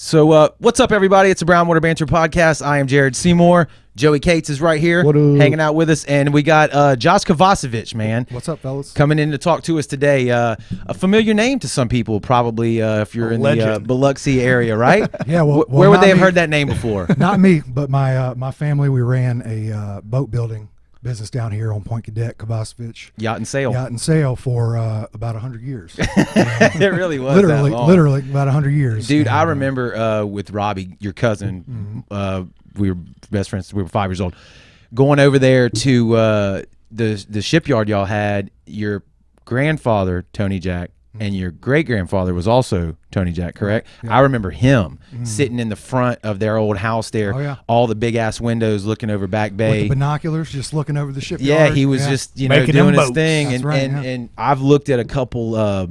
So what's up, everybody? It's a Brown Water Banter podcast. I am Jared Seymour. Joey Cates is right here hanging out with us. And we got Josh Covacevich, man. What's up, fellas? Coming in to talk to us today. A familiar name to some people, probably, if you're in the Biloxi area, right? Yeah. Well, where would they have heard that name before? Not me, but my family. We ran a boat building business down here on Point Cadet, Covacevich. Yacht and Sail. For about 100 years. It really was literally about 100 years. Dude, I remember with Robbie, your cousin, we were best friends. We were 5 years old. Going over there to the shipyard y'all had, your grandfather, Tony Jack, and your great-grandfather was also Tony Jack, correct? Yeah. I remember him sitting in the front of their old house there, all the big-ass windows looking over Back Bay. With the binoculars, just looking over the shipyard. Yeah, he was just, doing his thing. That's and I've looked at a couple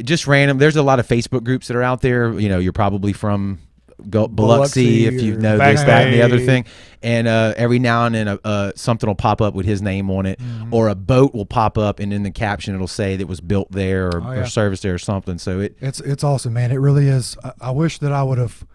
just random. There's a lot of Facebook groups that are out there. You know, you're probably from Biloxi, if you know this, that, and the other thing. And every now and then something will pop up with his name on it, or a boat will pop up, and in the caption it'll say that it was built there or serviced there or something. So it's awesome, man. It really is. I wish that I would have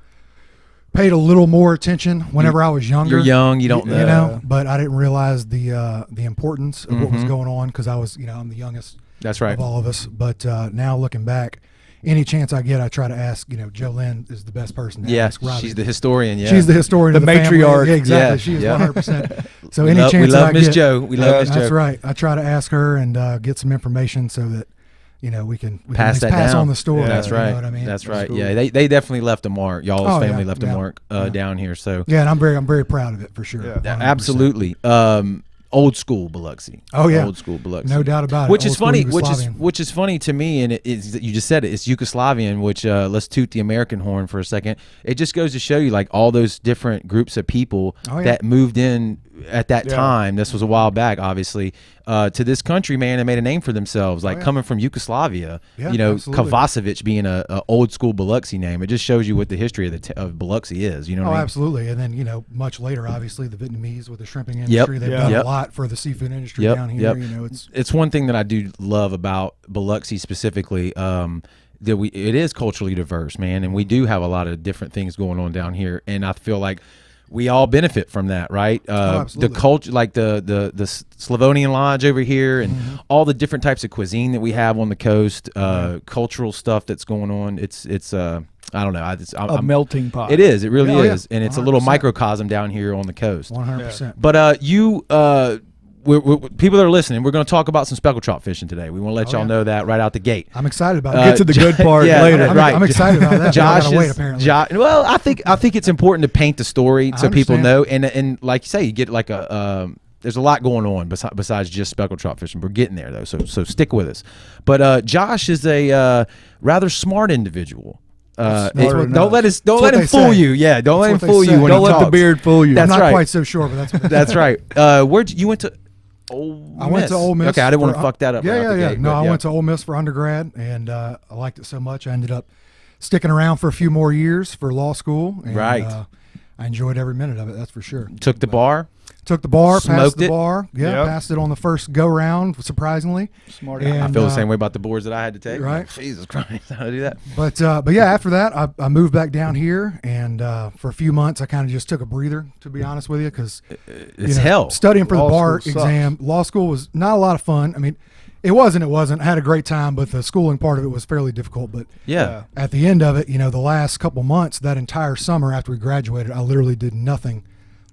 paid a little more attention whenever I was younger. You're young, you don't know. But I didn't realize the importance of what was going on, because I was, I'm the youngest. That's right. Of all of us. But now looking back, any chance I get, I try to ask. Jo Lynn is the best person to ask. Robbie. She's the historian. Yeah, she's the historian. The matriarch. Yeah, exactly. She is 100%. So any chance we love I Miss get, Jo. We love Miss Jo. That's right. I try to ask her and get some information so that we can pass on the story. Yeah, that's right. You know what I mean? That's right. Cool. Yeah, they definitely left a mark. Y'all's family left a mark down here. So yeah, and I'm very proud of it for sure. Yeah. Absolutely. Old school Biloxi. Oh yeah, old school Biloxi. No doubt about it. Which is funny. Which is funny to me, and it is, you just said it. It's Yugoslavian. Which let's toot the American horn for a second. It just goes to show you, like, all those different groups of people that moved in at that time. This was a while back, obviously, to this country, man, and made a name for themselves. Like coming from Yugoslavia, Covacevich being a old school Biloxi name. It just shows you what the history of Biloxi is. You know what I mean? Absolutely. And then much later, obviously, the Vietnamese with the shrimping industry. They've done a lot for the seafood industry down here. It's one thing that I do love about Biloxi specifically. That it is culturally diverse, man, and we do have a lot of different things going on down here, and I feel like we all benefit from that, right? The culture, like the Slavonian Lodge over here, and all the different types of cuisine that we have on the coast, cultural stuff that's going on. It's I don't know. A melting pot. It is. It really is, and it's 100%. A little microcosm down here on the coast. 100%. But people that are listening, we're going to talk about some speckled trout fishing today. We want to let y'all know that right out the gate. I'm excited about it. Get to the good part later. I'm excited about that. Josh wait, apparently. Well, I think it's important to paint the story so people know. And like you say, you get like there's a lot going on besides just speckled trout fishing. We're getting there though, so stick with us. But Josh is a rather smart indivieward. Don't let him fool you. Yeah, don't let him fool you when he talks. Don't let the beard fool you. That's I'm right. not quite so sure, but that's right. Where'd you went to? I went to Ole Miss. Okay, I didn't want to fuck that up. Yeah. No, I went to Ole Miss for undergrad, and I liked it so much I ended up sticking around for a few more years for law school. And, I enjoyed every minute of it. That's for sure. Took the bar. Took the bar, passed the bar. Yeah, passed it on the first go round, surprisingly. Smart. And, I feel the same way about the boards that I had to take. Right. Jesus Christ, how to do that? But yeah, after that, I moved back down here, and for a few months, I kind of just took a breather, to be honest with you, because it's hell. Studying for the bar exam, law school was not a lot of fun. I mean, it wasn't. I had a great time, but the schooling part of it was fairly difficult. But at the end of it, the last couple months, that entire summer after we graduated, I literally did nothing.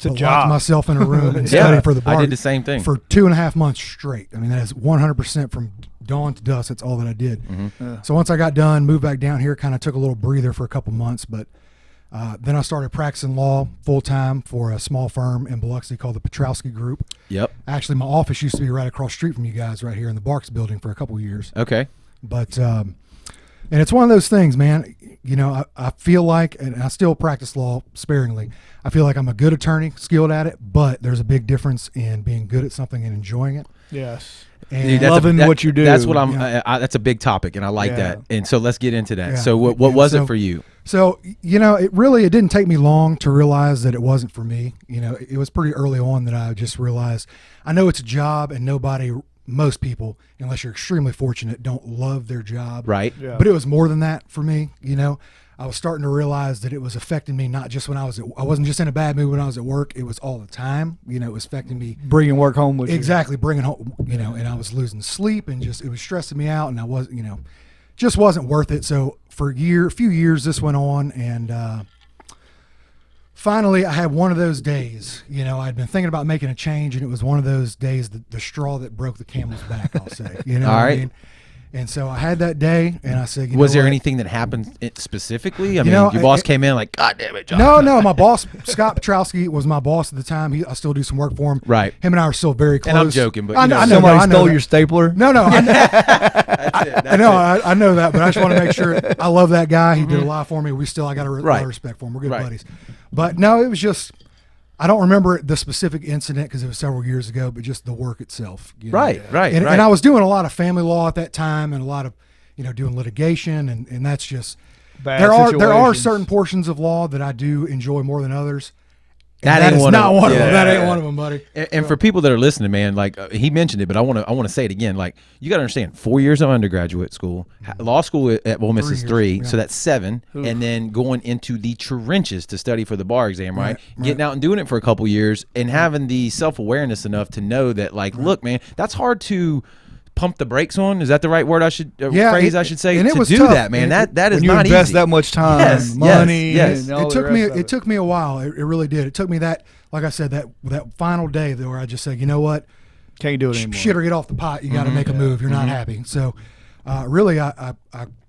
Locked myself in a room and studied for the bar. I did the same thing for 2.5 months straight. I mean, that is 100% from dawn to dusk. That's all that I did. So once I got done, moved back down here, kind of took a little breather for a couple months, but then I started practicing law full time for a small firm in Biloxi called the Petrowski Group. Yep. Actually, my office used to be right across the street from you guys, right here in the Barks building, for a couple years. Okay. But and it's one of those things, man. I feel like, and I still practice law sparingly, I feel like I'm a good attorney, skilled at it, but there's a big difference in being good at something and enjoying it. Yes. And loving what you do. That's what that's a big topic, and I like that. And so let's get into that. Yeah. So what was it for you? So, it didn't take me long to realize that it wasn't for me. It was pretty early on that I just realized, I know it's a job, and most people, unless you're extremely fortunate, don't love their job. Right. Yeah. But it was more than that for me. I was starting to realize that it was affecting me, not just when I wasn't just in a bad mood when I was at work. It was all the time. You know, it was affecting me. Bringing work home with you. Exactly, bringing home, you know, and I was losing sleep and it was stressing me out, and I was, you know, just wasn't worth it. So for a few years this went on, and finally I had one of those days. You know, I'd been thinking about making a change, and it was one of those days, the straw that broke the camel's back, I'll say. You know all what right. I mean? And so I had that day, and I said, was there anything that happened specifically? I mean, your boss came in like, God damn it, John. No, my boss, Scott Petrowski, was my boss at the time. I still do some work for him. Right. Him and I are still very close. And I'm joking, but I know somebody stole your stapler. No, I know that, but I just want to make sure. I love that guy. He did a lot for me. I got a lot of respect for him. We're good buddies. But no, it was just, I don't remember the specific incident because it was several years ago, but just the work itself. You know? Right. And I was doing a lot of family law at that time, and a lot of, you know, doing litigation, and that's just there are certain portions of law that I do enjoy more than others. That ain't not one of them. That ain't one of them, buddy. And for people that are listening, man, like he mentioned it, but I want to say it again. Like, you got to understand, 4 years of undergraduate school, law school at Ole Miss is 3, so that's 7, and then going into the trenches to study for the bar exam, right? Getting out and doing it for a couple years, and having the self-awareness enough to know that, like, look, man, that's hard to pump the brakes on. Is that the right word I should phrase I should say? And it was do tough. that, man. That is when you not invest easy. that much time, money. Yes. And all it took me a while. It really did. It took me that, like I said, that final day where I just said, you know what, can't do it anymore. Shit, or get off the pot. You got to make a move. You're not happy. So, really, I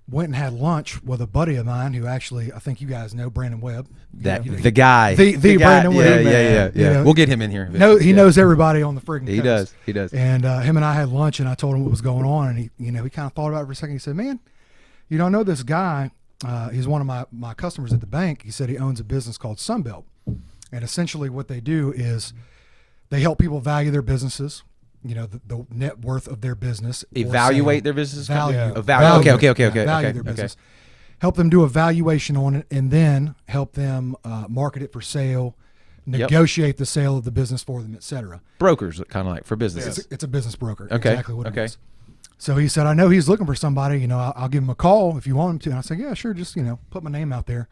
went and had lunch with a buddy of mine who actually, I think you guys know, Brandon Webb. The guy. The guy, Brandon Webb. Yeah. You know, we'll get him in here. He knows everybody on the friggin' coast. He does. And him and I had lunch, and I told him what was going on, and he kind of thought about it for a second. He said, man, you know, I know this guy. He's one of my customers at the bank. He said he owns a business called Sunbelt. And essentially what they do is they help people value their businesses, you know, the net worth of their business. Evaluate their business? Value. Okay. Value their business. Help them do a valuation on it, and then help them market it for sale, negotiate the sale of the business for them, etc. Brokers, kind of like for businesses. It's a business broker. Okay. Exactly what it is. So he said, I know he's looking for somebody, you know, I'll give him a call if you want him to. And I said, yeah, sure. Just, you know, put my name out there.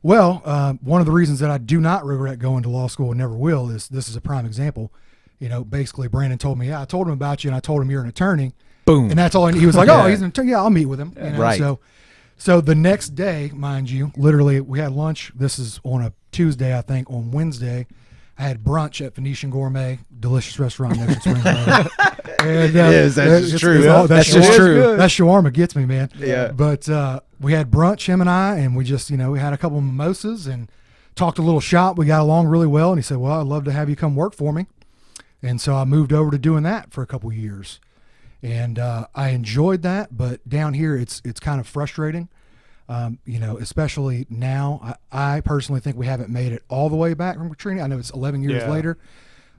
Well, one of the reasons that I do not regret going to law school and never will is this is a prime example. You know, basically Brandon told me, I told him about you, and I told him you're an attorney. Boom. And that's all. He was like, oh, he's an attorney. Yeah, I'll meet with him. You know? Right. So the next day, mind you, literally we had lunch. This is on a Tuesday, I think. On Wednesday, I had brunch at Phoenician Gourmet, delicious restaurant in Ocean Springs. And, that's true. That's just true. That shawarma gets me, man. Yeah. But we had brunch, him and I, and we just, you know, we had a couple of mimosas and talked a little shop. We got along really well. And he said, well, I'd love to have you come work for me. And so I moved over to doing that for a couple of years. And I enjoyed that, but down here it's kind of frustrating. You know, especially now, I personally think we haven't made it all the way back from Katrina. I know it's 11 years later,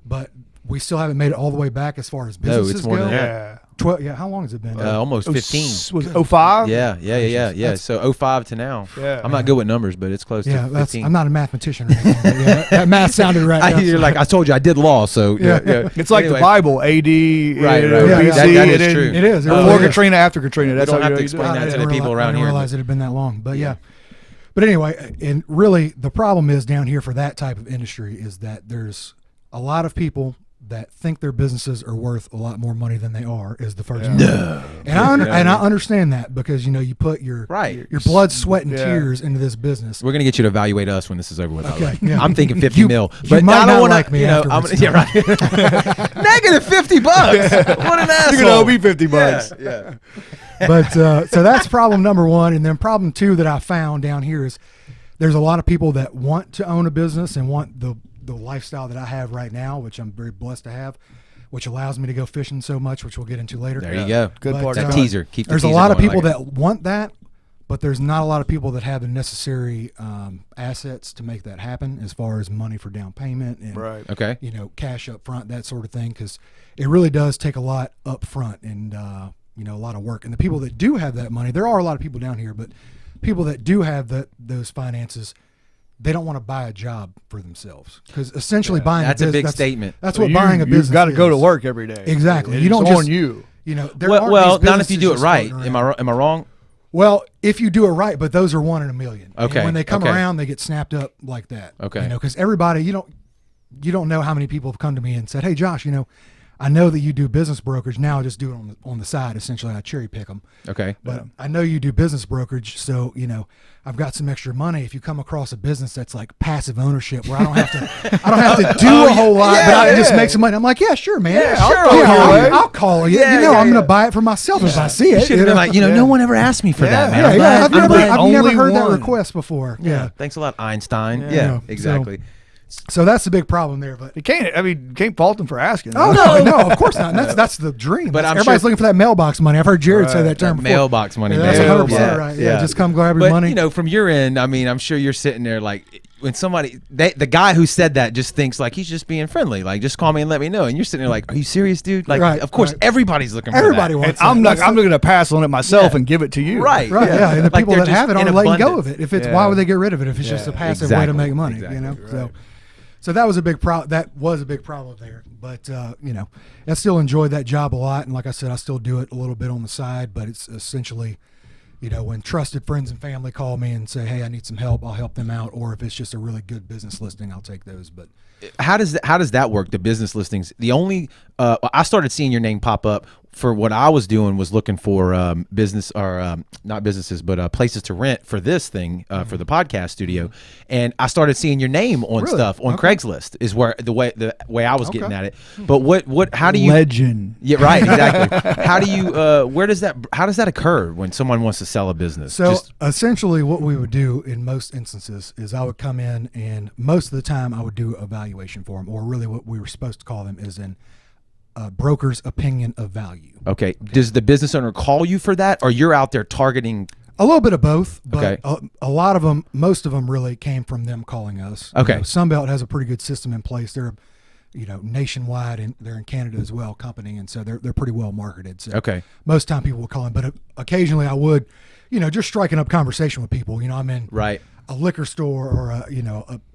but we still haven't made it all the way back as far as businesses it's more go. than that. 12, how long has it been? Almost 15. Was 05? Yeah. So 05 to now. Yeah. I'm not good with numbers, but it's close to 15. I'm not a mathematician or anything. But yeah, that math sounded right. You're like, I told you I did law, so yeah. It's like the Bible, AD, BC. That is true. It is. Before Katrina, after Katrina. That's we don't how have to explain that to the people around here. I didn't realize it had been that long, but yeah. But anyway, and really the problem is down here for that type of industry is that there's a lot of people that think their businesses are worth a lot more money than they are is the first thing. And I understand that because, you know, you put your blood, sweat, and tears into this business. We're going to get you to evaluate us when this is over with. Okay. Yeah. I'm thinking 50 mil. But I don't want like me afterwards. Yeah, right. Negative $50. What an asshole. You're going to owe me $50. Yeah. But so that's problem number one. And then problem two that I found down here is there's a lot of people that want to own a business and want the lifestyle that I have right now, which I'm very blessed to have, which allows me to go fishing so much, which we'll get into later. There you go. Good part. That teaser. Keep the there's teaser a lot of going, people like that want that, but there's not a lot of people that have the necessary assets to make that happen as far as money for down payment and okay. you know, cash up front, that sort of thing, because it really does take a lot up front and you know, a lot of work. And the people that do have that money, there are a lot of people down here, but people that do have those finances, they don't want to buy a job for themselves because essentially buying that's a big business, statement. That's what buying a business. You've got to is. go to work every day. Exactly. It's you don't on just you. You know, well, not if you do it right. Am I wrong? Well, if you do it right, but those are 1 in a million. Okay. And when they come around, they get snapped up like that. Okay. You know, because everybody, you don't know how many people have come to me and said, "Hey, Josh, you know, I know that you do business brokerage. Now I just do it on the side. Essentially, I cherry pick them. Okay. But I know you do business brokerage, so you know I've got some extra money. If you come across a business that's like passive ownership, where I don't have to do a whole lot, but I just make some money. I'm like, yeah, sure, man. Yeah, I'll call you. I'm going to buy it for myself if I see it. You should have been like, no one ever asked me for that, man. I've never heard that request before. Yeah. Thanks a lot, Einstein. Yeah, exactly. So that's the big problem there, but you can't fault them for asking. Oh no, of course not. And that's the dream. But everybody's looking for that mailbox money. I've heard Jared say that term before. Mailbox money. That's 100% right. Yeah, just come grab your money. You know, from your end, I mean, I'm sure you're sitting there like when somebody, the guy who said that just thinks like he's just being friendly, like just call me and let me know. And you're sitting there like, are you serious, dude? Like, of course, everybody's looking for that. Everybody wants. I'm going to pass on it myself and give it to you. Right. Yeah. And the people that have it aren't letting go of it. If it's why would they get rid of it if it's just a passive way to make money? You know. So that was a big problem. That was a big problem there. But you know, I still enjoyed that job a lot, and like I said, I still do it a little bit on the side. But it's essentially, you know, when trusted friends and family call me and say, "Hey, I need some help," I'll help them out. Or if it's just a really good business listing, I'll take those. But how does that work? The business listings. The only I started seeing your name pop up for what I was doing was looking for business or not businesses, but places to rent for this thing for the podcast studio, and I started seeing your name on stuff on Craigslist. Is where the way I was getting at it. But what how do you legend? Yeah, right, exactly. How do you how does that occur when someone wants to sell a business? So essentially, what we would do in most instances is I would come in and most of the time I would do evaluation for them, or really what we were supposed to call them is an broker's opinion of value. Okay. Does the business owner call you for that, or you're out there targeting? A little bit of both, but a lot of them, most of them really came from them calling us. Okay. You know, Sunbelt has a pretty good system in place. They're, you know, nationwide, and they're in Canada as well, company, and so they're pretty well marketed. So most time people will call in, but occasionally I would, you know, just striking up conversation with people. You know, I'm in a liquor store or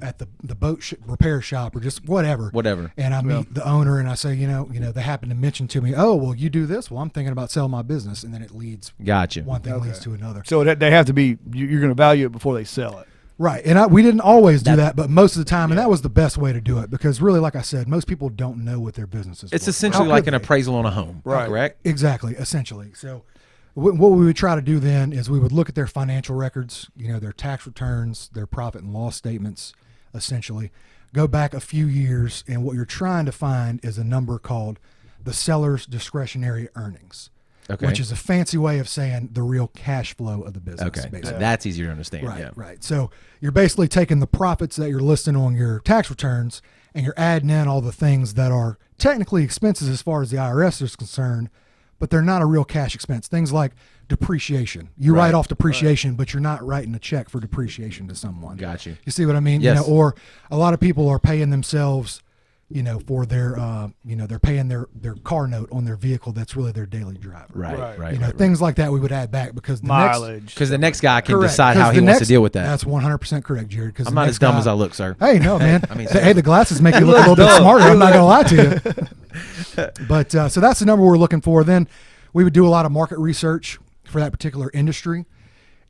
at the boat repair shop or just whatever, and I meet the owner and I say, you know, they happen to mention to me, oh, well, you do this. Well, I'm thinking about selling my business, and then it leads. Gotcha. One thing leads to another. So they have to be. You're going to value it before they sell it. Right. And we didn't always do that, but most of the time, and that was the best way to do it because really, like I said, most people don't know what their business is. It's essentially like an appraisal on a home, right? Correct? Exactly. Essentially. So what we would try to do then is we would look at their financial records, you know, their tax returns, their profit and loss statements, essentially. Go back a few years, and what you're trying to find is a number called the seller's discretionary earnings. Okay. Which is a fancy way of saying the real cash flow of the business. Okay, basically. That's easier to understand. Right, right. So you're basically taking the profits that you're listing on your tax returns, and you're adding in all the things that are technically expenses as far as the IRS is concerned, but they're not a real cash expense. Things like depreciation. You write off depreciation, but you're not writing a check for depreciation to someone. Got you. You see what I mean? Yes. You know, or a lot of people are paying themselves, you know, for their, they're paying their car note on their vehicle that's really their daily driver. Right. You know, things like that we would add back because the mileage. Because the next guy can decide how he wants to deal with that. That's 100% correct, Jared. Because I'm not as dumb as I look, sir. Hey, no, man. Hey, the glasses make you look a little bit smarter. I'm not going to lie to you. But so that's the number we're looking for. Then we would do a lot of market research for that particular industry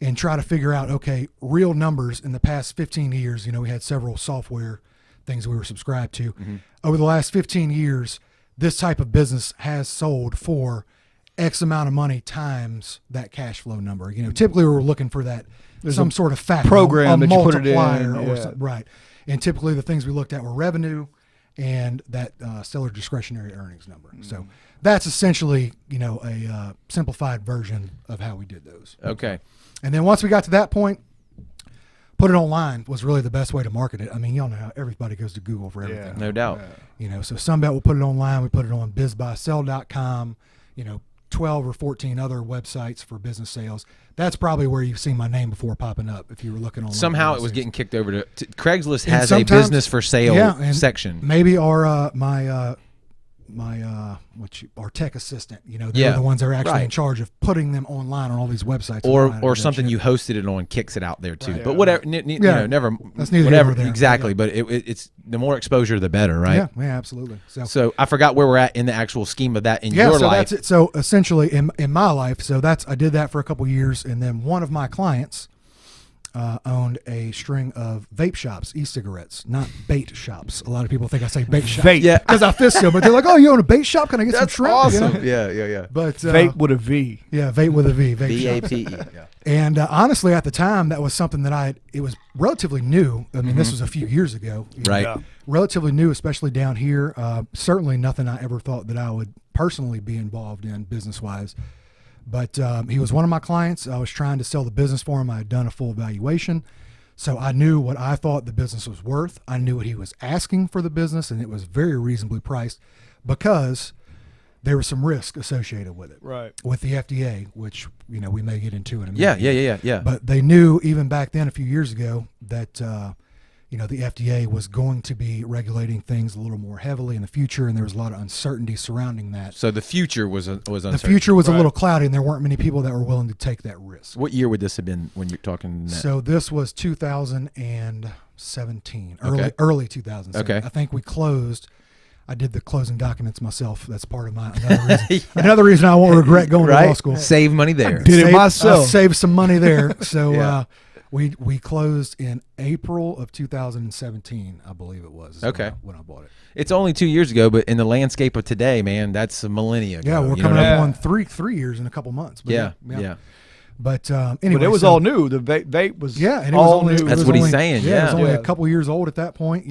and try to figure out, okay, real numbers in the past 15 years. You know, we had several software things we were subscribed to. Mm-hmm. Over the last 15 years, this type of business has sold for X amount of money times that cash flow number. You know, typically we're looking for that some sort of factor, program a that you put it in, or something, right. And typically the things we looked at were revenue and that seller discretionary earnings number. Mm-hmm. So that's essentially, you know, a simplified version of how we did those. Okay. And then once we got to that point, put it online was really the best way to market it. I mean, y'all know how everybody goes to Google for everything. Yeah, no doubt. You know, so Sunbelt will put it online. We put it on bizbuysell.com, you know, 12 or 14 other websites for business sales. That's probably where you've seen my name before popping up if you were looking online. Somehow it was getting kicked over to Craigslist has a business for sale section. Maybe our my our tech assistant, they're the ones that are actually in charge of putting them online on all these websites. Or something you hosted it on kicks it out there too. Right, but whatever, never. That's neither here nor there. Exactly, but it's the more exposure, the better, right? Yeah, absolutely. So I forgot where we're at in the actual scheme of that in your life. That's it. So essentially, in my life, I did that for a couple years, and then one of my clients owned a string of vape shops, e-cigarettes, not bait shops. A lot of people think I say bait shops. Vape. Yeah, because I fist them, but they're like, "Oh, you own a bait shop? Can I get some shrimp?" Awesome. Yeah. But vape with a V. Yeah, vape with a V. VAPE. Yeah. And honestly, at the time, that was something that it was relatively new. I mean, this was a few years ago. Right. Yeah. Relatively new, especially down here. Certainly nothing I ever thought that I would personally be involved in business-wise. But he was one of my clients. I was trying to sell the business for him. I had done a full evaluation. So I knew what I thought the business was worth. I knew what he was asking for the business, and it was very reasonably priced because there was some risk associated with it. Right. With the FDA, which, we may get into in a minute. Yeah. But they knew even back then, a few years ago, that the FDA was going to be regulating things a little more heavily in the future, and there was a lot of uncertainty surrounding that. So the future was uncertain. The future was a little cloudy, and there weren't many people that were willing to take that risk. What year would this have been when you're talking that? So this was 2017, Okay. early 2017. Okay. I think we closed. I did the closing documents myself. That's part of another reason. Another reason I won't regret going to law school. Save money there. Did it myself. I saved some money there. So we closed in April of 2017, I believe it was. Okay. When I bought it. It's only 2 years ago, but in the landscape of today, man, that's a millennia ago. Yeah, we're coming up on three years in a couple months. But yeah. But anyway, but it was all new. The vape was and it all was new. That's what he's saying. Yeah, it was only a couple years old at that point,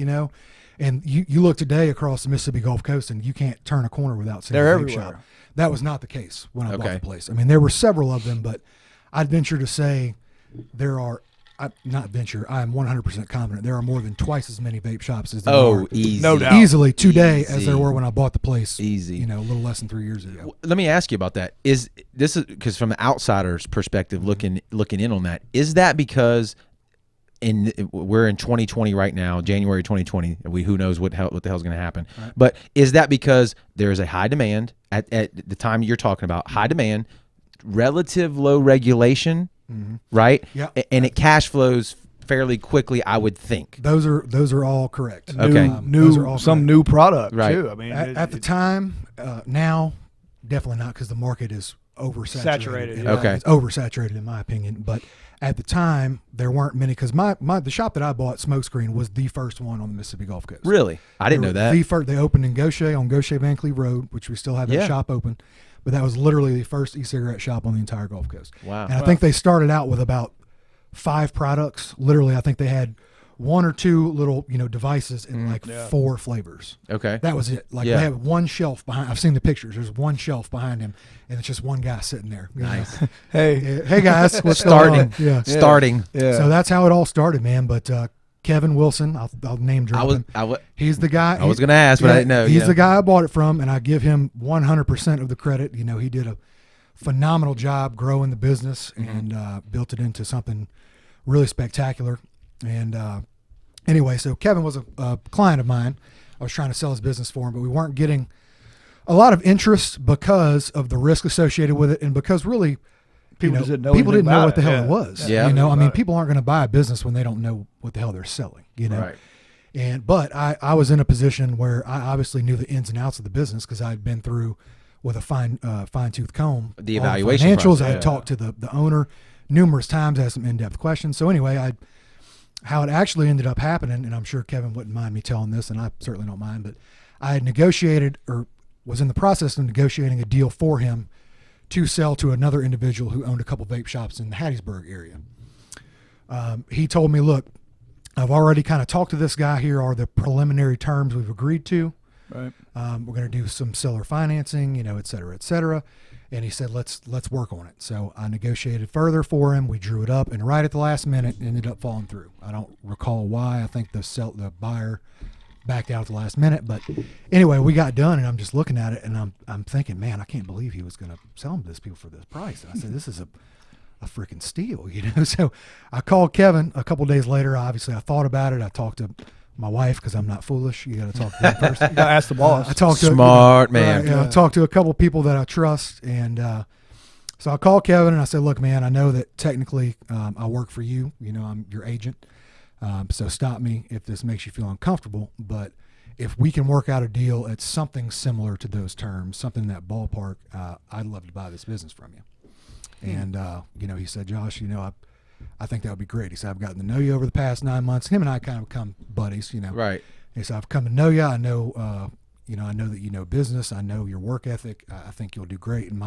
And you look today across the Mississippi Gulf Coast, and you can't turn a corner without seeing a vape shop. That was not the case when I bought the place. I mean, there were several of them, but I'd venture to say there are. I am 100% confident there are more than twice as many vape shops as there are. Easy. No doubt. Easily today as there were when I bought the place. Easy. A little less than 3 years ago. Let me ask you about that. Is this because from the outsider's perspective, looking in on that, is that because we're in 2020 right now, January 2020. Who knows what the hell's going to happen? Right. But is that because there is a high demand at the time you're talking about? High demand, relative low regulation. Mm-hmm. Right? Yeah. And it cash flows fairly quickly, I would think. Those are all correct. Okay. New product right. too. I mean, at the time, now definitely not, because the market is oversaturated. Okay. It's oversaturated in my opinion. But at the time, there weren't many, because the shop that I bought, Smokescreen, was the first one on the Mississippi Gulf Coast. Really? I didn't know that. They opened in Gaucher on Gaucher Van Cleve Road, which we still have that shop open. But that was literally the first e-cigarette shop on the entire Gulf Coast. Wow. And I think they started out with about 5 products. Literally, I think they had 1 or 2 little, devices in 4 flavors. Okay. That was it. They have one shelf behind. I've seen the pictures. There's one shelf behind him, and it's just one guy sitting there. Nice. Hey guys, what's starting? Going on? Yeah. Starting. Yeah. So that's how it all started, man. But Kevin Wilson, I'll name drop him. He's the guy. I was going to ask, but I didn't know. He's the guy I bought it from, and I give him 100% of the credit. He did a phenomenal job growing the business and built it into something really spectacular. And anyway, so Kevin was a client of mine. I was trying to sell his business for him, but we weren't getting a lot of interest because of the risk associated with it, and because really people didn't know what the hell it was. Yeah. I mean, people aren't going to buy a business when they don't know what the hell they're selling. Right. But I was in a position where I obviously knew the ins and outs of the business, because I had been through with a fine tooth comb the evaluation financials. process. I had talked to the owner numerous times, asked some in-depth questions. So anyway, how it actually ended up happening, and I'm sure Kevin wouldn't mind me telling this, and I certainly don't mind, but I had negotiated, or was in the process of negotiating, a deal for him to sell to another individual who owned a couple vape shops in the Hattiesburg area. He told me, look, I've already kind of talked to this guy. Here are the preliminary terms we've agreed to. Right. We're going to do some seller financing, et cetera, et cetera. And he said, let's work on it. So I negotiated further for him. We drew it up, and right at the last minute, it ended up falling through. I don't recall why. I think the buyer backed out at the last minute. But anyway, we got done, and I'm just looking at it, and I'm thinking, man, I can't believe he was going to sell them to this people for this price. And I said, this is a freaking steal, So I called Kevin a couple days later. Obviously, I thought about it. I talked to my wife, because I'm not foolish. You got to talk to them first. You got to ask the boss. I talked to Smart man. I talked to a couple people that I trust, and so I called Kevin and I said, "Look, man, I know that technically I work for you. You know, I'm your agent. So stop me if this makes you feel uncomfortable. But if we can work out a deal at something similar to those terms, something in that ballpark, I'd love to buy this business from you." And you know, he said, "Josh, you know, I think that would be great." He said, "I've gotten to know you over the past 9 months." Him and I kind of become buddies, you know. Right. He said, "I've come to know you. I know, you know, I know that you know business. I know your work ethic. I think you'll do great." And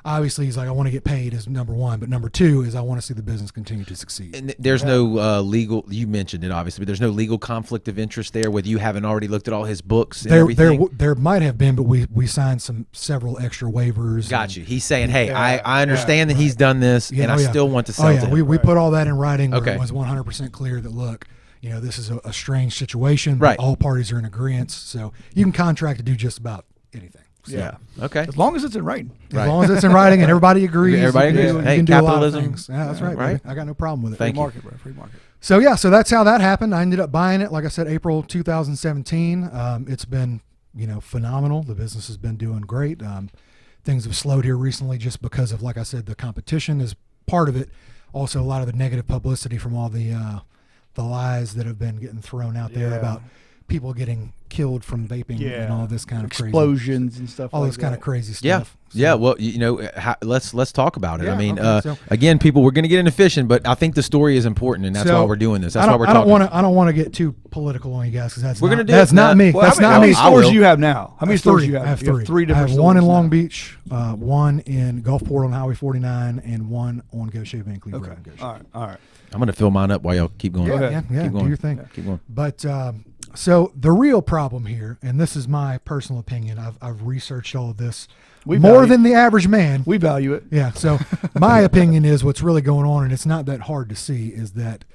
obviously, he's like, "I want to get paid," is number one, but number two is I want to see the business continue to succeed. And there's no legal. You mentioned it obviously, but there's no legal conflict of interest there with you having already looked at all his books and everything. There might have been, but we signed several extra waivers. Got you. He's saying, "Hey, I understand that he's done this, and I still want to sell to him." We put all that in writing. Where it was 100% clear that look, you know, this is a strange situation, but all parties are in agreement. So you can contract to do just about anything. So, yeah. Okay. As long as it's in writing. As long as it's in writing and everybody agrees. Everybody agrees. You Hey, can do capitalism. a lot of things. Yeah, that's right. Right. I got no problem with it. Thank Free you. market, bro. Free market. So yeah, so that's how that happened. I ended up buying it, like I said, April 2017. It's been, you know, phenomenal. The business has been doing great. Things have slowed here recently just because of, like I said, the competition is part of it. Also, a lot of the negative publicity from all the lies that have been getting thrown out there about people getting killed from vaping and all this kind of explosions and stuff. All this kind of crazy stuff. Yeah. So, yeah. Well, you know, let's talk about it. Yeah, I mean, okay, again, people, we're going to get into fishing, but I think the story is important, and that's why we're doing this. That's why we're talking. I don't want to get too political on you guys because that's not me. Well, that's how many stores do you have now? How many stores do you have? I have three. Three different. I have stores one in now. Long Beach, one in Gulfport on Highway 49, and one on Goshen Van Cleve Road. All right. I'm going to fill mine up while y'all keep going. Yeah, keep going. do your thing. Yeah. Keep going. But so the real problem here, and this is my personal opinion, I've researched all of this more than the average man. We value it. Yeah. So my opinion is what's really going on, and it's not that hard to see, is that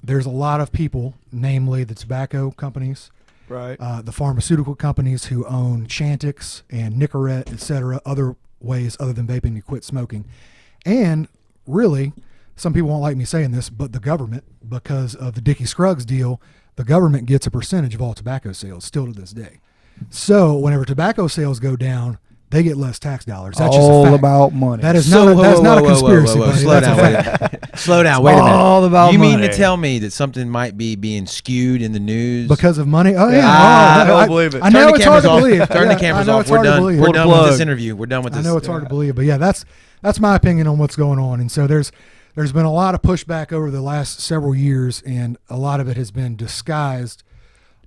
there's a lot of people, namely the tobacco companies, right, the pharmaceutical companies who own Chantix and Nicorette, et cetera, other ways other than vaping to quit smoking. And really, some people won't like me saying this, but the government, because of the Dickie Scruggs deal, the government gets a percentage of all tobacco sales still to this day. So whenever tobacco sales go down, they get less tax dollars. That's all just a fact. about money. That is not a conspiracy. Buddy. Slow down. Slow down. Wait a minute. All about you money. mean to tell me that something might be being skewed in the news because of money? Oh yeah. I don't believe it. I know it's hard to believe. Turn the cameras off. We're done. We're done with this interview. We're done with this. I know it's hard to believe, but yeah, that's my opinion on what's going on. And so there's been a lot of pushback over the last several years, and a lot of it has been disguised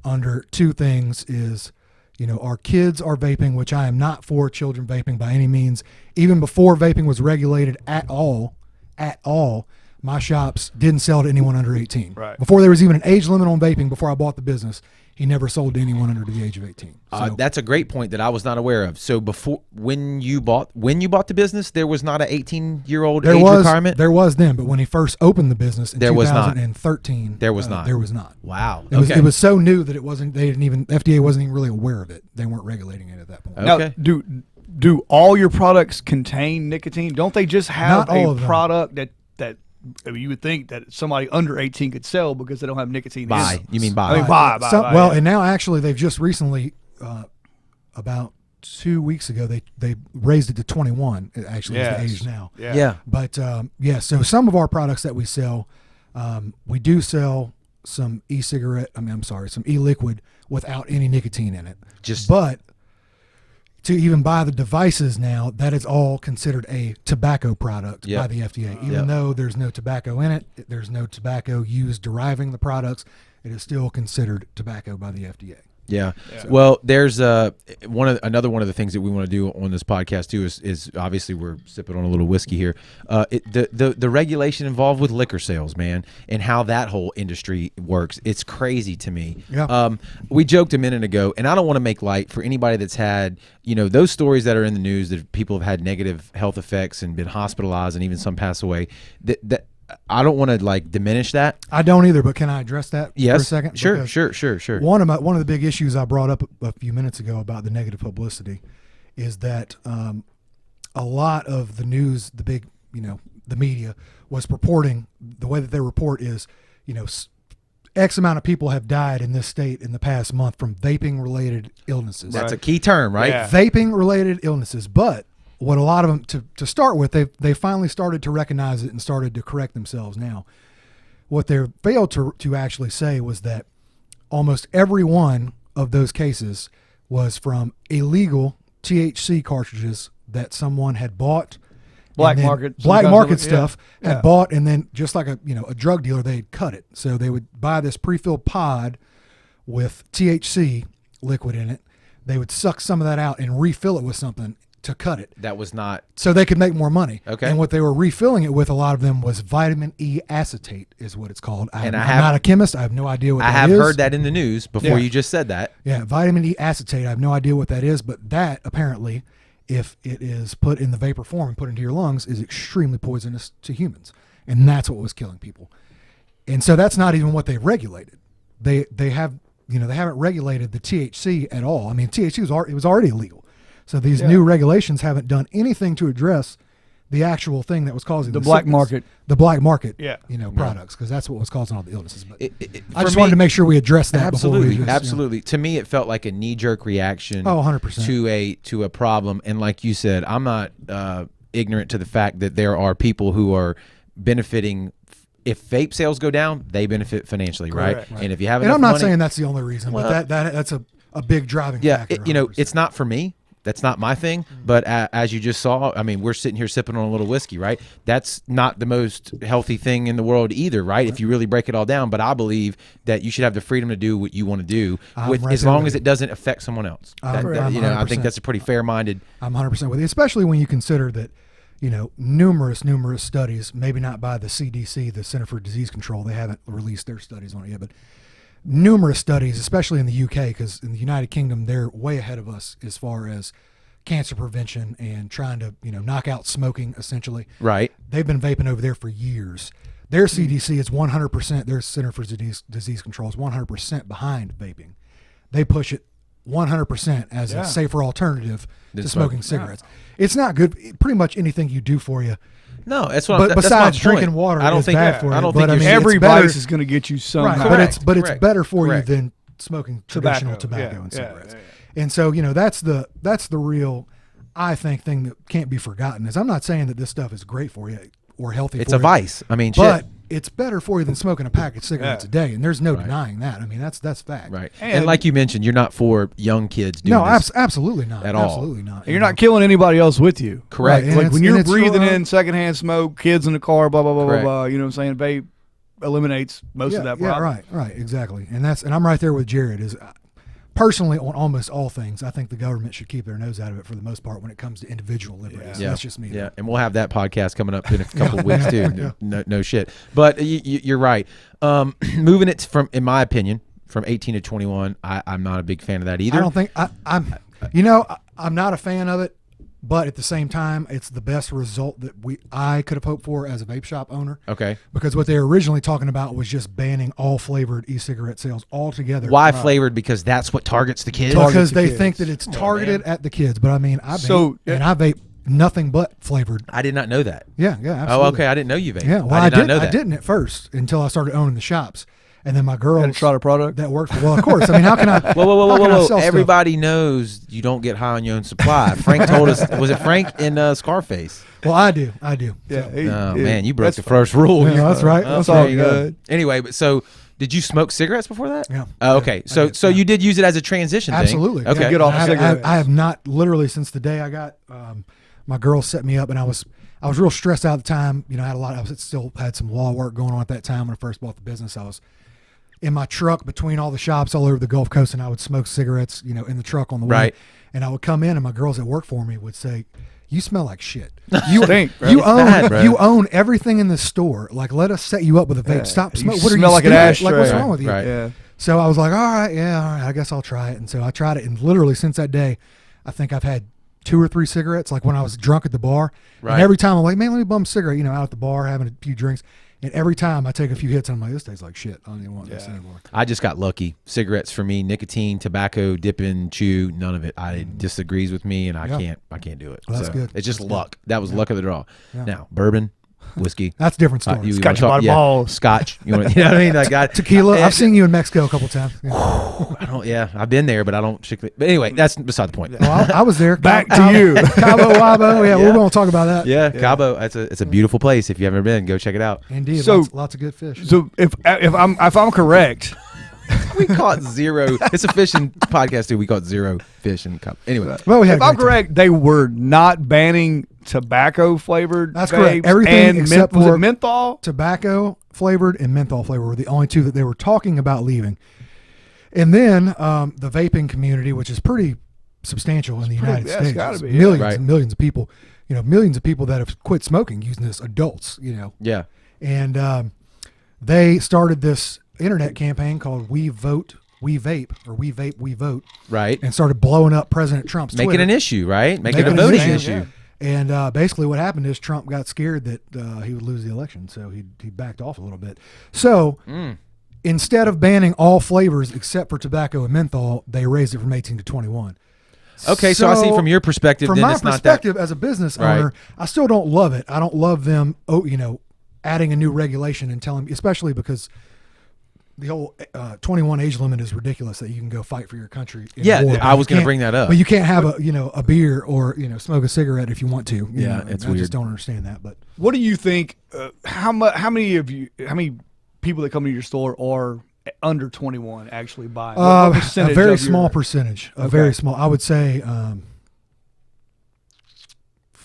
under two things: is, you know, our kids are vaping, which I am not for children vaping by any means. Even before vaping was regulated at all, my shops didn't sell to anyone under 18. Right. Before there was even an age limit on vaping, before I bought the business, he never sold to anyone under the age of 18. So, that's a great point that I was not aware of. So before, when you bought the business, there was not an 18-year-old age requirement? There was then, but when he first opened the business in 2013, there was not. There was not. Wow. It was so new that it wasn't. They didn't even. FDA wasn't even really aware of it. They weren't regulating it at that point. Okay. Now, do all your products contain nicotine? Don't they just have a product that you would think that somebody under 18 could sell because they don't have nicotine? You mean buy? I mean, buy. Well, and now actually they've just recently, about 2 weeks ago, they raised it to 21. It actually is the age now. Yeah. But so some of our products that we sell, we do sell some some e-liquid without any nicotine in it. But to even buy the devices now, that is all considered a tobacco product by the FDA. Even though there's no tobacco in it, there's no tobacco used deriving the products, it is still considered tobacco by the FDA. Yeah. Well, there's another one of the things that we want to do on this podcast too is obviously we're sipping on a little whiskey here. The regulation involved with liquor sales, man, and how that whole industry works. It's crazy to me. Yeah. We joked a minute ago, and I don't want to make light for anybody that's had, you know, those stories that are in the news that people have had negative health effects and been hospitalized and even some pass away. That I don't want to like diminish that. I don't either, but can I address that for a second? Sure. One of the big issues I brought up a few minutes ago about the negative publicity is that a lot of the news, the media was purporting, the way that they report is, you know, X amount of people have died in this state in the past month from vaping-related illnesses. That's a key term, right? Yeah. Vaping-related illnesses. But what a lot of them, to start with, they finally started to recognize it and started to correct themselves now. What they failed to actually say was that almost every one of those cases was from illegal THC cartridges that someone had bought. Black market stuff had bought, and then just like a drug dealer, they'd cut it. So they would buy this pre-filled pod with THC liquid in it. They would suck some of that out and refill it with something to cut it. That was not so they could make more money. Okay. And what they were refilling it with, a lot of them, was vitamin E acetate, is what it's called. I'm not a chemist. I have no idea what that is. I have heard that in the news before you just said that. Yeah, vitamin E acetate. I have no idea what that is, but that apparently, if it is put in the vapor form and put into your lungs, is extremely poisonous to humans. And that's what was killing people. And so that's not even what they've regulated. They have, they haven't regulated the THC at all. I mean, THC was already illegal. So these new regulations haven't done anything to address the actual thing that was causing the black sickness. market. The black market, products, because that's what was causing all the illnesses. But I just me, wanted to make sure we addressed that. Absolutely. To me, it felt like a knee-jerk reaction. 100%. to a problem. And like you said, I'm not ignorant to the fact that there are people who are benefiting. If vape sales go down, they benefit financially, right? And if you have, I'm not saying that's the only reason, but that's a big driving factor. It's not for me. That's not my thing. But as you just saw, I mean, we're sitting here sipping on a little whiskey, right? That's not the most healthy thing in the world either, right? If you really break it all down. But I believe that you should have the freedom to do what you want to do, as long as it doesn't affect someone else. I think that's a pretty fair-minded. I'm 100% with you, especially when you consider that, numerous studies, maybe not by the CDC, the Center for Disease Control. They haven't released their studies on it yet, but numerous studies, especially in the UK, because in the United Kingdom, they're way ahead of us as far as cancer prevention and trying to, knock out smoking, essentially. Right. They've been vaping over there for years. Their CDC is 100%, their Center for Disease Control is 100% behind vaping. They push it 100% as a safer alternative to smoking cigarettes. It's not good. Pretty much anything you do for you. No, that's what. Besides drinking water, I don't think bad for you. I don't think every vice is going to get you somehow. Right, but it's better for you than smoking traditional tobacco and cigarettes. And so that's the real, I think, thing that can't be forgotten. Is I'm not saying that this stuff is great for you or healthy. It's a vice. I mean, but it's better for you than smoking a pack of cigarettes a day, and there's no denying that. I mean, that's fact. Right. And like you mentioned, you're not for young kids doing this. Absolutely not. At all. Absolutely not. And you're not killing anybody else with you. Correct. Right. Like when you're breathing in secondhand smoke, kids in the car, blah, blah, blah, blah, blah. You know what I'm saying? Vape eliminates most of that problem. Yeah, right, exactly. And I'm right there with Jared. Is personally, on almost all things, I think the government should keep their nose out of it for the most part when it comes to individual liberties. Yeah. That's just me. Yeah, and we'll have that podcast coming up in a couple of weeks too. No shit. But you're right. Moving it from, in my opinion, from 18 to 21, I'm not a big fan of that either. I don't think I'm not a fan of it. But at the same time, it's the best result that I could have hoped for as a vape shop owner. Okay. Because what they were originally talking about was just banning all flavored e-cigarette sales altogether. Why flavored? Because that's what targets the kids? Because they think that it's targeted at the kids. But I mean, I vape nothing but flavored. I did not know that. Yeah, absolutely. Oh, okay. I didn't know you vape. Yeah, well, I did not know that. I didn't at first until I started owning the shops. And then my girl tried a product that worked for, well, of course. I mean, how can I? Whoa! Everybody knows you don't get high on your own supply. Frank told us. Was it Frank in Scarface? Well, I do. Yeah. Man, you broke the first rule. Yeah, that's right. That's all good. Anyway, so did you smoke cigarettes before that? Yeah. Oh, okay. So you did use it as a transition thing. Absolutely. Okay. Get off cigarettes. I have not literally since the day I got. My girl set me up, and I was real stressed out at the time. I had I still had some law work going on at that time when I first bought the business. I was in my truck between all the shops all over the Gulf Coast, and I would smoke cigarettes, in the truck on the way. Right. And I would come in, and my girls that work for me would say, "You smell like shit. You own everything in this store. Like, let us set you up with a vape. Yeah. Stop smoking. What are you like an ashtray? Like, what's wrong with you?" Right. Yeah. So I was like, all right, I guess I'll try it. And so I tried it, and literally since that day, I think I've had 2 or 3 cigarettes. Like when I was drunk at the bar, and every time I'm like, man, let me bum a cigarette. Out at the bar having a few drinks. And every time I take a few hits, I'm like, this tastes like shit. I don't even want this anymore. I just got lucky. Cigarettes for me, nicotine, tobacco, dipping, chew, none of it. It disagrees with me, and I can't do it. Well, that's good. It's just that's luck. Good. That was luck of the draw. Yeah. Now, bourbon, whiskey. That's a different story. Scotch by the balls. Scotch. You know what I mean? I got tequila. I've seen you in Mexico a couple times. I've been there, but I don't. But anyway, that's beside the point. Well, I was there. Back to you, Cabo Wabo. Yeah, we're going to talk about that. Yeah, Cabo. It's a beautiful place. If you haven't been, go check it out. Indeed. So lots of good fish. So if I'm correct. We caught zero. It's a fishing podcast too. We caught zero fish in cup. Anyway, well, if I'm correct, they were not banning tobacco flavored. That's correct. Everything except for menthol, tobacco flavored, and menthol flavor were the only two that they were talking about leaving. And then the vaping community, which is pretty substantial in the United States, gotta be, millions and millions of people. Millions of people that have quit smoking using this. Adults, Yeah. And they started this internet campaign called We Vote, We Vape, or We Vape, We Vote. Right. And started blowing up President Trump's Making Twitter. an issue, right? Making a voting issue. And basically what happened is Trump got scared that he would lose the election, so he backed off a little bit. So instead of banning all flavors except for tobacco and menthol, they raised it from 18 to 21. Okay, so I see from your perspective. From then my it's perspective not that, as a business owner, I still don't love it. I don't love them, adding a new regulation and telling, especially because the whole 21 age limit is ridiculous that you can go fight for your country. Yeah, war, I was going to bring that up. But you can't have a beer or smoke a cigarette if you want to. It's I weird. just don't understand that. But what do you think? How many people that come to your store are under 21 actually buy? What a very small percentage. A very small. I would say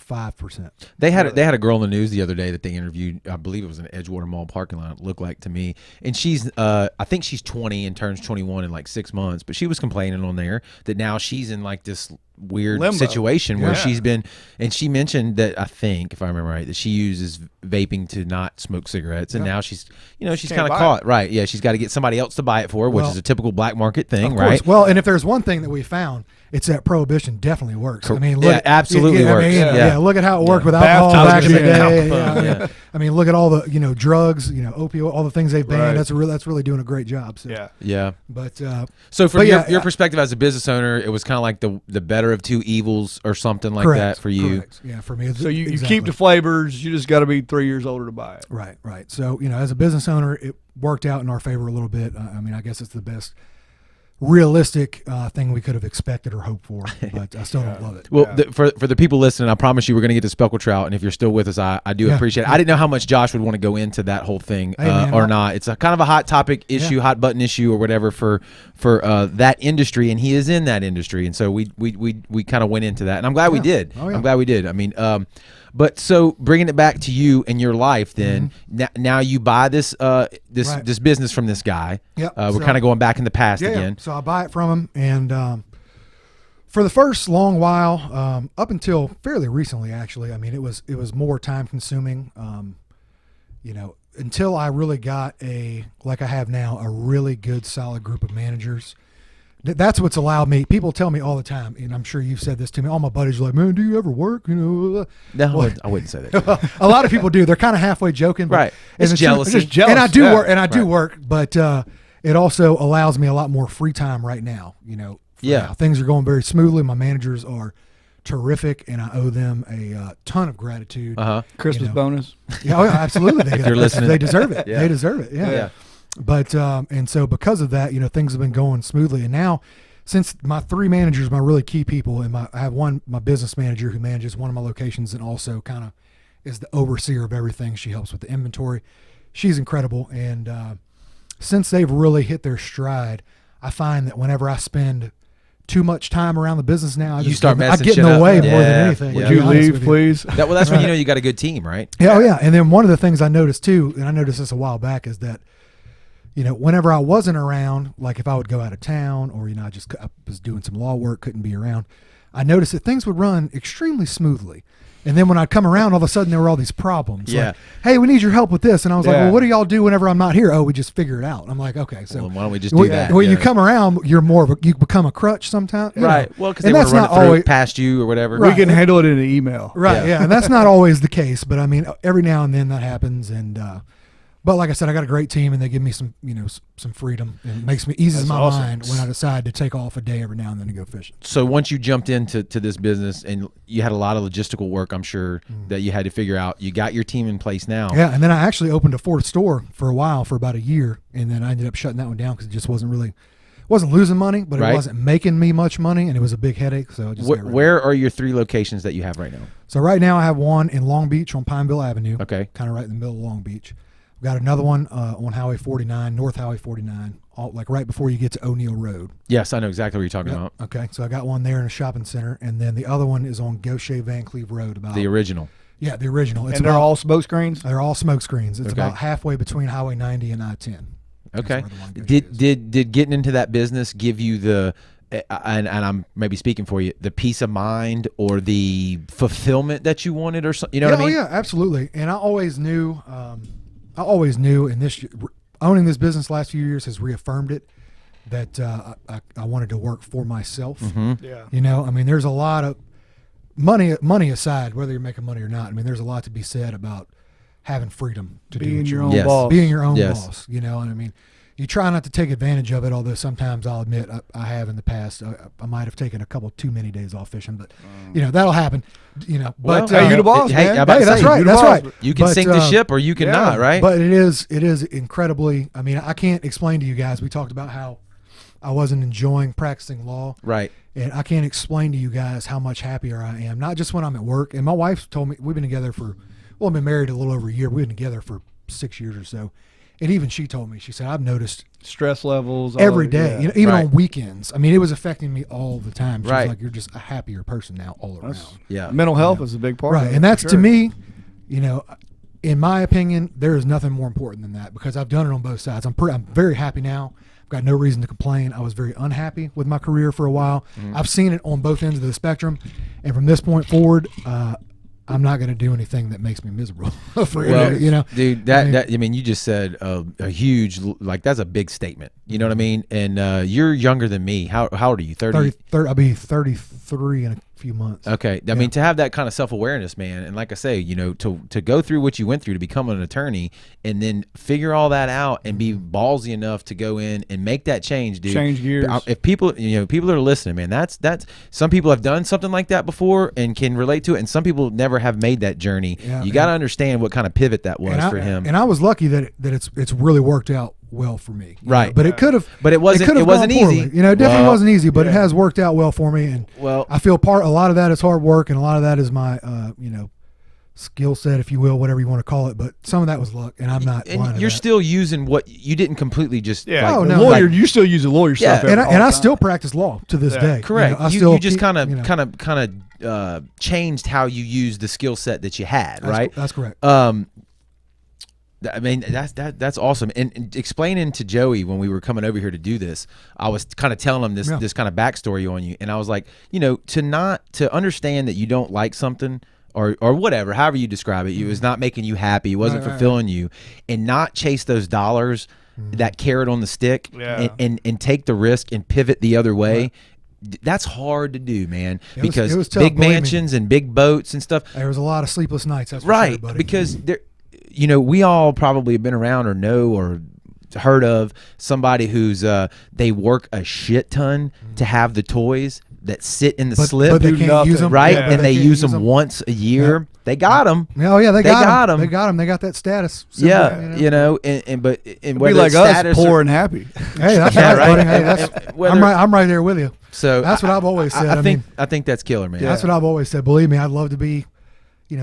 5%. They had a girl in the news the other day that they interviewed. I believe it was in Edgewater Mall parking lot. It looked like to me, and she's I think she's 20 and turns 21 in like 6 months. But she was complaining on there that now she's in like this weird situation where she's been, and she mentioned that, I think if I remember right, that she uses vaping to not smoke cigarettes, and now she's kind of caught. Right? Yeah, she's got to get somebody else to buy it for her, which is a typical black market thing, right? Well, and if there's one thing that we found, it's that prohibition definitely works. I mean, look, absolutely works. Look at how it worked with alcohol back in the day. I mean, look at all the drugs, opioid, all the things they've banned. That's really doing a great job. So. Yeah. But so from your perspective as a business owner, it was kind of like the better of two evils or something like that for you. Correct. Yeah, for me. So you keep the flavors. You just got to be 3 years older to buy it. Right. So as a business owner, it worked out in our favor a little bit. I mean, I guess it's the best realistic thing we could have expected or hoped for, but I still don't love it. Well, for the people listening, I promise you we're going to get to Speckled Trout, and if you're still with us, I do appreciate it. I didn't know how much Josh would want to go into that whole thing or not. It's a kind of a hot topic issue, hot button issue or whatever for that industry, and he is in that industry, and so we kind of went into that, and I'm glad we did. I'm glad we did. I mean, but so bringing it back to you and your life, then now you buy this this business from this guy. We're kind of going back in the past again. So I buy it from him, and for the first long while, up until fairly recently, actually, I mean, it was more time consuming. Until I really got like I have now, a really good solid group of managers. That's what's allowed me. People tell me all the time, and I'm sure you've said this to me. All my buddies are like, "Man, do you ever work?" No, I wouldn't say that. A lot of people do. They're kind of halfway joking, but it's jealousy. It's jealous, and I do work, and I do work, but it also allows me a lot more free time right now. Now. Things are going very smoothly. My managers are terrific, and I owe them a ton of gratitude. Christmas bonus. Yeah, absolutely. If you're listening, they deserve it. They deserve it. Yeah. But and so because of that, things have been going smoothly. And now, since my three managers, my really key people, and I have my business manager who manages one of my locations and also kind of is the overseer of everything. She helps with the inventory. She's incredible. And since they've really hit their stride, I find that whenever I spend too much time around the business now, I get in the way more than anything. Would you leave, please? That's when you got a good team, right? Yeah. And then one of the things I noticed too, and I noticed this a while back, is that whenever I wasn't around, like if I would go out of town or, I was doing some law work, couldn't be around, I noticed that things would run extremely smoothly. And then when I'd come around, all of a sudden there were all these problems. Yeah. Like, hey, we need your help with this. And I was like, well, what do y'all do whenever I'm not here? Oh, we just figure it out. And I'm like, okay. So why don't we just do that? When you come around, you become a crutch sometimes. Right. Well, because they want to run it through past you or whatever. Right. We can handle it in an email. Right. Yeah. And that's not always the case. But I mean, every now and then that happens. And But like I said, I got a great team, and they give me some, some freedom, and it makes me eases my mind when I decide to take off a day every now and then to go fishing. So once you jumped into this business, and you had a lot of logistical work, I'm sure that you had to figure out. You got your team in place now. Yeah, and then I actually opened a fourth store for a while, for about a year, and then I ended up shutting that one down because it just wasn't losing money, but it wasn't making me much money, and it was a big headache. So I just where are your 3 locations that you have right now? So right now I have one in Long Beach on Pineville Avenue. Okay, kind of right in the middle of Long Beach. We've got another one on Highway 49, North Highway 49, like right before you get to O'Neill Road. Yes, I know exactly what you're talking about. Okay, so I got one there in a shopping center, and then the other one is on Gaucher Van Cleve Road. The original. Yeah, the original. And they're all smoke screens? They're all smoke screens. It's about halfway between Highway 90 and I-10. Okay. Did getting into that business give you the, and I'm maybe speaking for you, the peace of mind or the fulfillment that you wanted, or something? You know what I mean? Yeah, absolutely. And I always knew, and owning this business the last few years has reaffirmed it, that I wanted to work for myself. Yeah. I mean, there's a lot of money aside, whether you're making money or not. I mean, there's a lot to be said about having freedom to being do your own boss. Being your own boss, and I mean, you try not to take advantage of it, although sometimes I'll admit I have in the past. I might have taken a couple too many days off fishing, but that'll happen. But you're the boss, man. Hey, that's right. That's right. You can sink the ship, or you can not, right? But it is incredibly. I mean, I can't explain to you guys. We talked about how I wasn't enjoying practicing law, right? And I can't explain to you guys how much happier I am. Not just when I'm at work. And my wife told me, we've been together I've been married a little over a year. We've been together for 6 years or so. And even she told me, she said, I've noticed stress levels every day, even on weekends. I mean, it was affecting me all the time. She was like, you're just a happier person now all around. Mental health is a big part of it. And that's to me, in my opinion, there is nothing more important than that, because I've done it on both sides. I'm very happy now. I've got no reason to complain. I was very unhappy with my career for a while. I've seen it on both ends of the spectrum. And from this point forward, I'm not going to do anything that makes me miserable. Dude, I mean, you just said a huge, that's a big statement. You know what I mean? And you're younger than me. How old are you? 30? I'll be 33 in a few months. Okay. I mean, to have that kind of self-awareness, man, and like I say, to go through what you went through to become an attorney, and then figure all that out and be ballsy enough to go in and make that change, dude. Change gears. If people are listening, man, that's some people have done something like that before and can relate to it, and some people never have made that journey. You got to understand what kind of pivot that was for him. And I was lucky that it's really worked out well for me, right? But it could have, but it wasn't easy. It definitely wasn't easy, but it has worked out well for me. And I feel a lot of that is hard work, and a lot of that is my skill set, if you will, whatever you want to call it. But some of that was luck, and I'm not. And you're still using what you didn't completely just. Lawyer. You still use the lawyer stuff. And I still practice law to this day. Correct. You just kind of changed how you use the skill set that you had, right? That's correct. I mean, that's awesome. And explaining to Joey when we were coming over here to do this, I was kind of telling him this kind of backstory on you, and I was like, to understand that you don't like something or whatever, however you describe it, it was not making you happy, it wasn't fulfilling you, and not chase those dollars, that carrot on the stick, and take the risk and pivot the other way. Right. That's hard to do, man, because it was tough, big mansions and big boats and stuff. There was a lot of sleepless nights. That's right, sure, buddy. because there. We all probably have been around or know or heard of somebody who's they work a shit ton to have the toys that sit in the slip, but they can't use them, right? Yeah. And they use them once a year. Yep. They got them. Oh yeah, they got them. They got them. They got that status. Symbol, and be like us, poor and happy. Hey, that's right. Hey, I'm right there with you. So that's what I've always said. I think that's killer, man. That's what I've always said. Believe me, I'd love to be,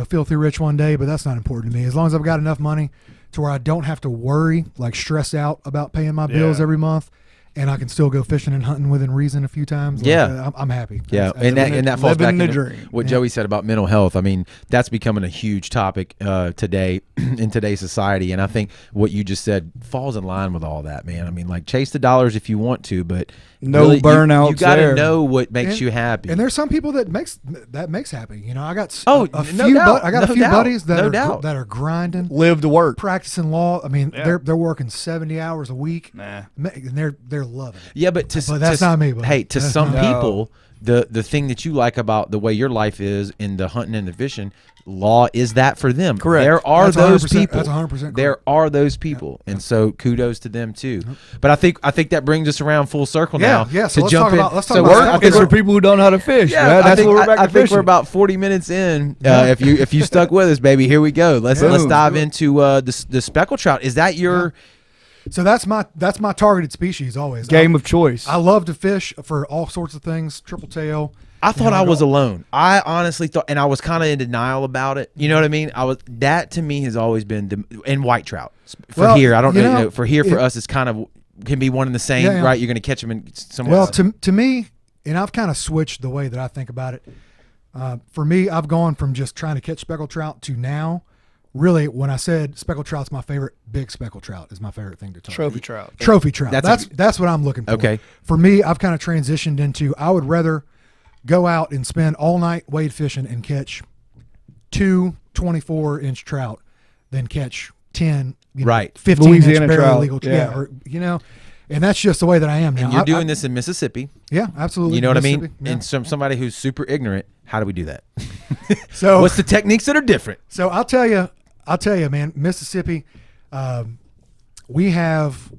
filthy rich one day, but that's not important to me. As long as I've got enough money to where I don't have to worry, stress out about paying my bills every month, and I can still go fishing and hunting within reason a few times. I'm happy. And that falls back into what Joey said about mental health. I mean, that's becoming a huge topic today in today's society, and I think what you just said falls in line with all that, man. I mean, chase the dollars if you want to, but no burnout. You got to know what makes you happy. And there's some people that makes happy. I got a few buddies that are grinding, live to work, practicing law. I mean, they're working 70 hours a week. And they're there loving it. Yeah, but that's not me. But hey, to some people, the thing that you like about the way your life is in the hunting and the fishing, law is that for them. Correct. There are those people. That's 100% correct. There are those people, and so kudos to them too. But I think that brings us around full circle now. Yeah. So let's talk about it's for people who don't know how to fish. Yeah, right? I think we're about 40 minutes in. If you stuck with us, baby, here we go. Let's dive into the speckled trout. Is that your? So that's my targeted species always. Game of choice. I love to fish for all sorts of things. Triple tail. I thought I was alone. I honestly thought, and I was kind of in denial about it. You know what I mean? That to me has always been and white trout for here. I don't know. For here, for us, it's kind of can be one and the same, right? You're going to catch them in somewhere. Well, to me, and I've kind of switched the way that I think about it. For me, I've gone from just trying to catch speckled trout to now. Really, when I said speckled trout's my favorite, big speckled trout is my favorite thing to target. Trophy trout. Trophy trout. That's what I'm looking for. Okay. For me, I've kind of transitioned into I would rather go out and spend all night wade fishing and catch 2 24-inch trout than catch 10, 15-inch Louisiana barely trout. legal. And that's just the way that I am now. And you're doing this in Mississippi. Yeah, absolutely. You know what I mean? Yeah. And somebody who's super ignorant, how do we do that? So what's the techniques that are different? So I'll tell you, man, Mississippi, we have,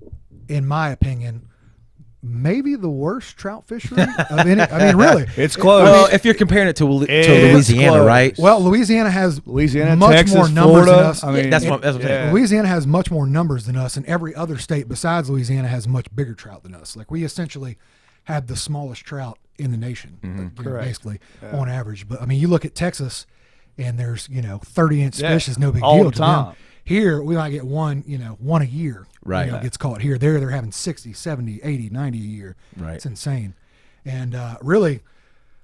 in my opinion, maybe the worst trout fishery of any. I mean, really, it's close. Well, if you're comparing it to Louisiana, close. right? Well, Louisiana has much Texas, more numbers Florida. than us. I mean, that's what I'm saying. Louisiana has much more numbers than us, and every other state besides Louisiana has much bigger trout than us. Like we essentially have the smallest trout in the nation, basically on average. But I mean, you look at Texas, and there's 30-inch fish is no big all deal the to time. them. Here we might get one a year. Right. Gets caught here. They're having 60, 70, 80, 90 a year. Right. It's insane. And really,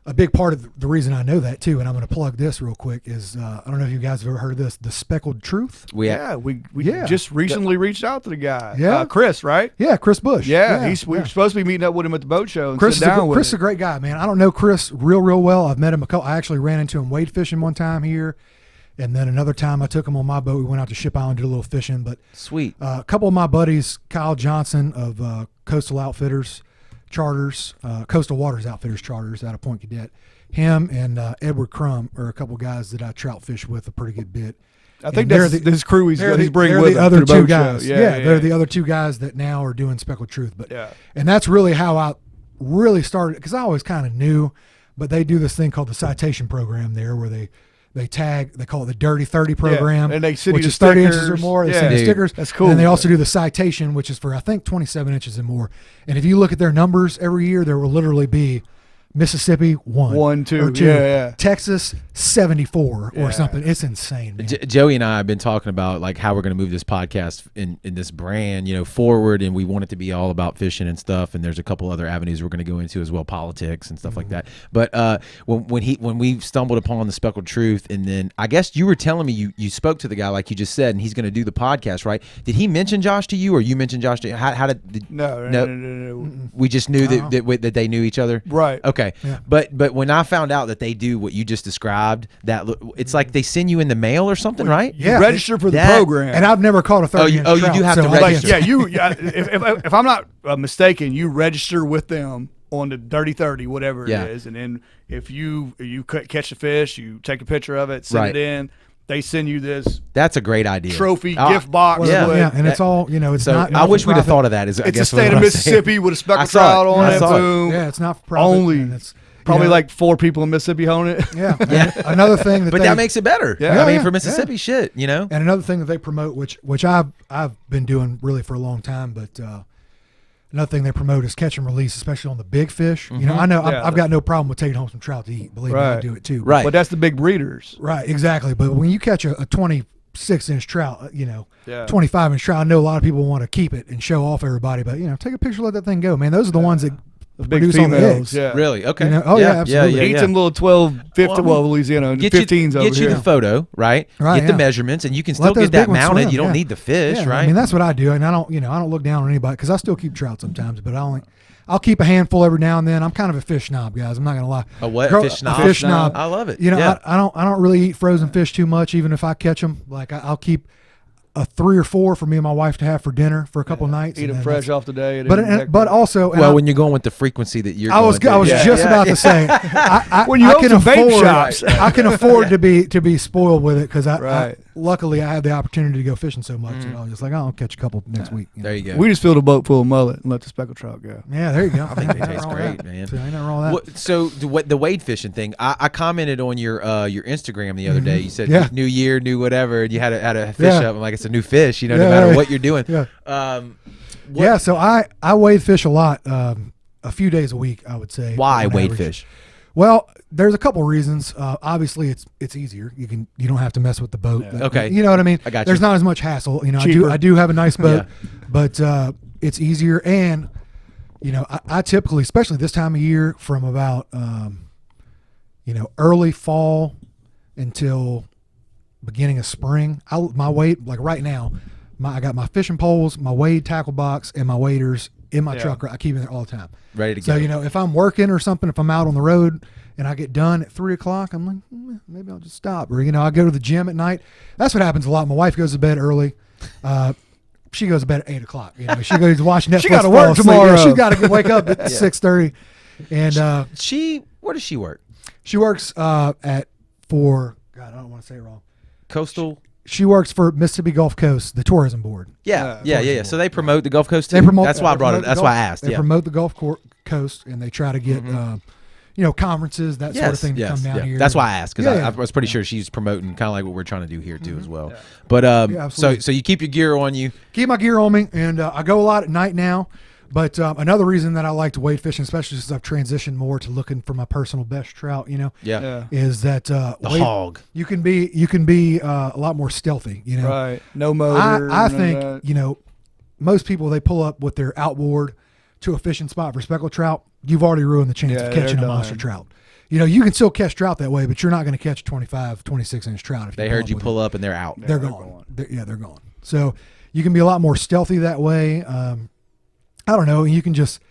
a big part of the reason I know that too, and I'm going to plug this real quick, is I don't know if you guys have ever heard of this, the Speckled Truth. We just recently reached out to the guy. Yeah. Chris, right? Yeah, Chris Bush. Yeah. We're supposed to be meeting up with him at the boat show and Chris sit down with Chris is a great guy, man. I don't know Chris real well. I've met him I actually ran into him wade fishing one time here. And then another time I took him on my boat. We went out to Ship Island, did a little fishing. But sweet. A couple of my buddies, Kyle Johnson of Coastal Outfitters Charters, Coastal Waters Outfitters Charters out of Point Cadet, him and Edward Crum are a couple guys that I trout fish with a pretty good bit. I think that's his crew he's bringing with the other two guys. Show. They're the other two guys that now are doing Speckled Truth. But and that's really how I really started, because I always kind of knew, but they do this thing called the citation program there where they tag, they call it the Dirty 30 program, and they send which you is 30 inches or more. They send you stickers. That's cool. And they also do the citation, which is for, I think, 27 inches and more. And if you look at their numbers every year, there will literally be Mississippi 1, 2, Texas 74 or something. It's insane, man. Joey and I have been talking about like how we're going to move this podcast in this brand, forward, and we want it to be all about fishing and stuff. And there's a couple other avenues we're going to go into as well, politics and stuff like that. But when we stumbled upon the Speckled Truth, and then I guess you were telling me you spoke to the guy like you just said, and he's going to do the podcast, right? Did he mention Josh to you, or you mentioned Josh to you? How did No. We just knew that they knew each other, right? Okay. Yeah. But when I found out that they do what you just described, that it's like they send you in the mail or something, right? You register for the program. And I've never caught a 30-inch trout. You do have to register. If I'm not mistaken, you register with them on the Dirty 30, whatever it is, and then if you catch a fish, you take a picture of it, send it in. They send you this. That's a great idea. Trophy gift box. And it's all it's so not. I wish we'd have thought of that. It's the state of Mississippi with a speckled trout on it. Boom. Yeah, it's not for profit. Only. It's probably like 4 people in Mississippi own it. Yeah. Another thing that makes it better. Yeah. I mean, for Mississippi shit, And another thing that they promote, which I've been doing really for a long time, but another thing they promote is catch and release, especially on the big fish. Mm-hmm. I know I've got no problem with taking home some trout to eat. Believe me, I do it too. Right. But that's the big breeders. Right, exactly. But when you catch a 26-inch trout, 25-inch trout, I know a lot of people want to keep it and show off everybody, but take a picture, let that thing go, man. Those are the ones that produce on the eggs. Yeah. Really? Okay. Absolutely. Eat them little 12, 15, Louisiana, 15s over here. Get you the photo, right? Get the measurements, and you can still get that mounted. You don't need the fish, right? I mean, that's what I do, and I don't look down on anybody, because I still keep trout sometimes, but I'll keep a handful every now and then. I'm kind of a fish snob, guys. I'm not gonna lie. A what? Fish snob? A fish snob. I love it. I don't really eat frozen fish too much, even if I catch them. Like I'll keep. a 3 or 4 for me and my wife to have for dinner for a couple nights. Eat them fresh off the day. But also, when you're going with the frequency that you're, I was just about to say, when you open vape shops, I can afford to be spoiled with it because luckily I had the opportunity to go fishing so much, and I was just like, I'll catch a couple next week. There you go. We just filled a boat full of mullet and let the speckled trout go. Yeah, there you go. I think they taste great, man. So ain't nothing wrong with that. So the wade fishing thing, I commented on your Instagram the other day. You said new year, new whatever, and you had a fish up. I'm like, it's a new fish, no matter what you're doing. Yeah. So I wade fish a lot, a few days a week, I would say. Why wade fish? Well, there's a couple reasons. Obviously, it's easier. You don't have to mess with the boat. Yeah. Okay. You know what I mean? I got you. There's not as much hassle. Cheaper. I do have a nice boat, but it's easier. And I typically, especially this time of year, from about early fall until beginning of spring, my wade, like right now, I got my fishing poles, my wade tackle box, and my waders in my truck. I keep it there all the time, ready to go. So if I'm working or something, if I'm out on the road and I get done at 3 o'clock, I'm like, maybe I'll just stop. Or I go to the gym at night. That's what happens a lot. My wife goes to bed early. She goes to bed at 8 o'clock. She goes to watch Netflix. She got to work tomorrow. She's got to wake up at 6:30. And where does she work? She works God, I don't want to say it wrong. Coastal. She works for Mississippi Gulf Coast, the tourism board. Yeah. So they promote the Gulf Coast too? They promote. That's why I brought it. That's why I asked. They promote the Gulf Coast, and they try to get conferences, that sort of thing to come down here. That's why I asked, because I was pretty sure she's promoting kind of like what we're trying to do here too as well. But so you keep your gear on you. Keep my gear on me, and I go a lot at night now. But another reason that I like to wade fishing, especially since I've transitioned more to looking for my personal best trout, is that the hog. You can be a lot more stealthy. Right? No motor. I think most people, they pull up with their outboard to a fishing spot for speckled trout. You've already ruined the chance of catching a monster trout. You can still catch trout that way, but you're not going to catch 25, 26-inch trout. If they heard you pull up and they're out. They're gone. They're gone. So you can be a lot more stealthy that way. I don't know. You can just,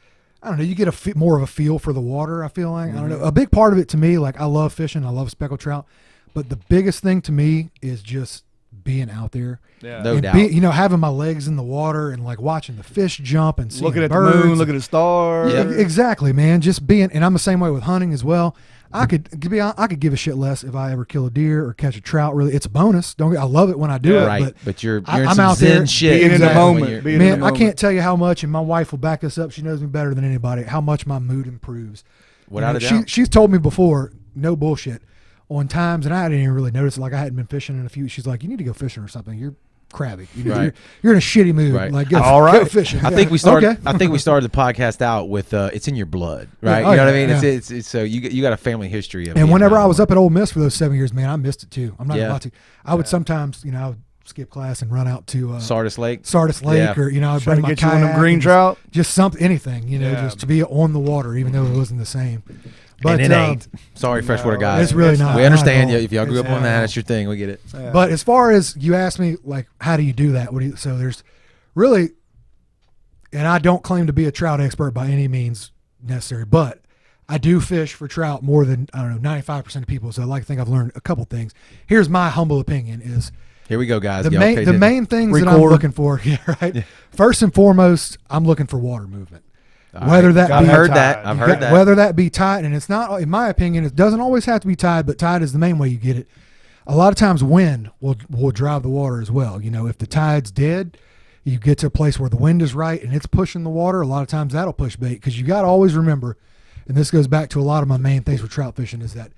you get more of a feel for the water, I feel like. I don't know. A big part of it to me, like I love fishing. I love speckled trout. But the biggest thing to me is just being out there. Yeah. No doubt. Having my legs in the water and like watching the fish jump and seeing looking at birds. the moon, looking at the stars. Yeah, exactly, man. Just being, and I'm the same way with hunting as well. I could give a shit less if I ever kill a deer or catch a trout. Really, it's a bonus. I love it when I do it. Right, but you're in I'm some out zen there shit. Being in the moment. Man, I can't tell you how much, and my wife will back this up. She knows me better than anybody. How much my mood improves. Without a doubt. She's told me before, no bullshit, on times, and I didn't even really notice it. Like I hadn't been fishing in a few. She's like, you need to go fishing or something. You're crabby. You're in a shitty mood. Right. Like go fishing. I think we started. I think we started the podcast out with it's in your blood, right? You know what I mean? Yeah. It's so you got a family history of. And whenever I was up at Ole Miss for those 7 years, man, I missed it too. I'm not gonna lie to you. I would sometimes, I would skip class and run out to Sardis Lake, or I'd bring my get you one of them kayak green trout, just anything, just to be on the water, even though it wasn't the same. But and it ain't. Sorry, freshwater guys. It's really not. We understand you. If y'all grew up on that, that's your thing. We get it. Yeah. But as far as you asked me, like, how do you do that? So there's really, and I don't claim to be a trout expert by any means necessary, but I do fish for trout more than 95% of people. So I like to think I've learned a couple things. Here's my humble opinion: is here we go, guys. The main things that I'm looking for. First and foremost, I'm looking for water movement. Whether that be I've heard that. Whether that be tide, and it's not, in my opinion, it doesn't always have to be tide, but tide is the main way you get it. A lot of times wind will drive the water as well. If the tide's dead, you get to a place where the wind is right and it's pushing the water. A lot of times that'll push bait, because you got to always remember, and this goes back to a lot of my main things with trout fishing, is that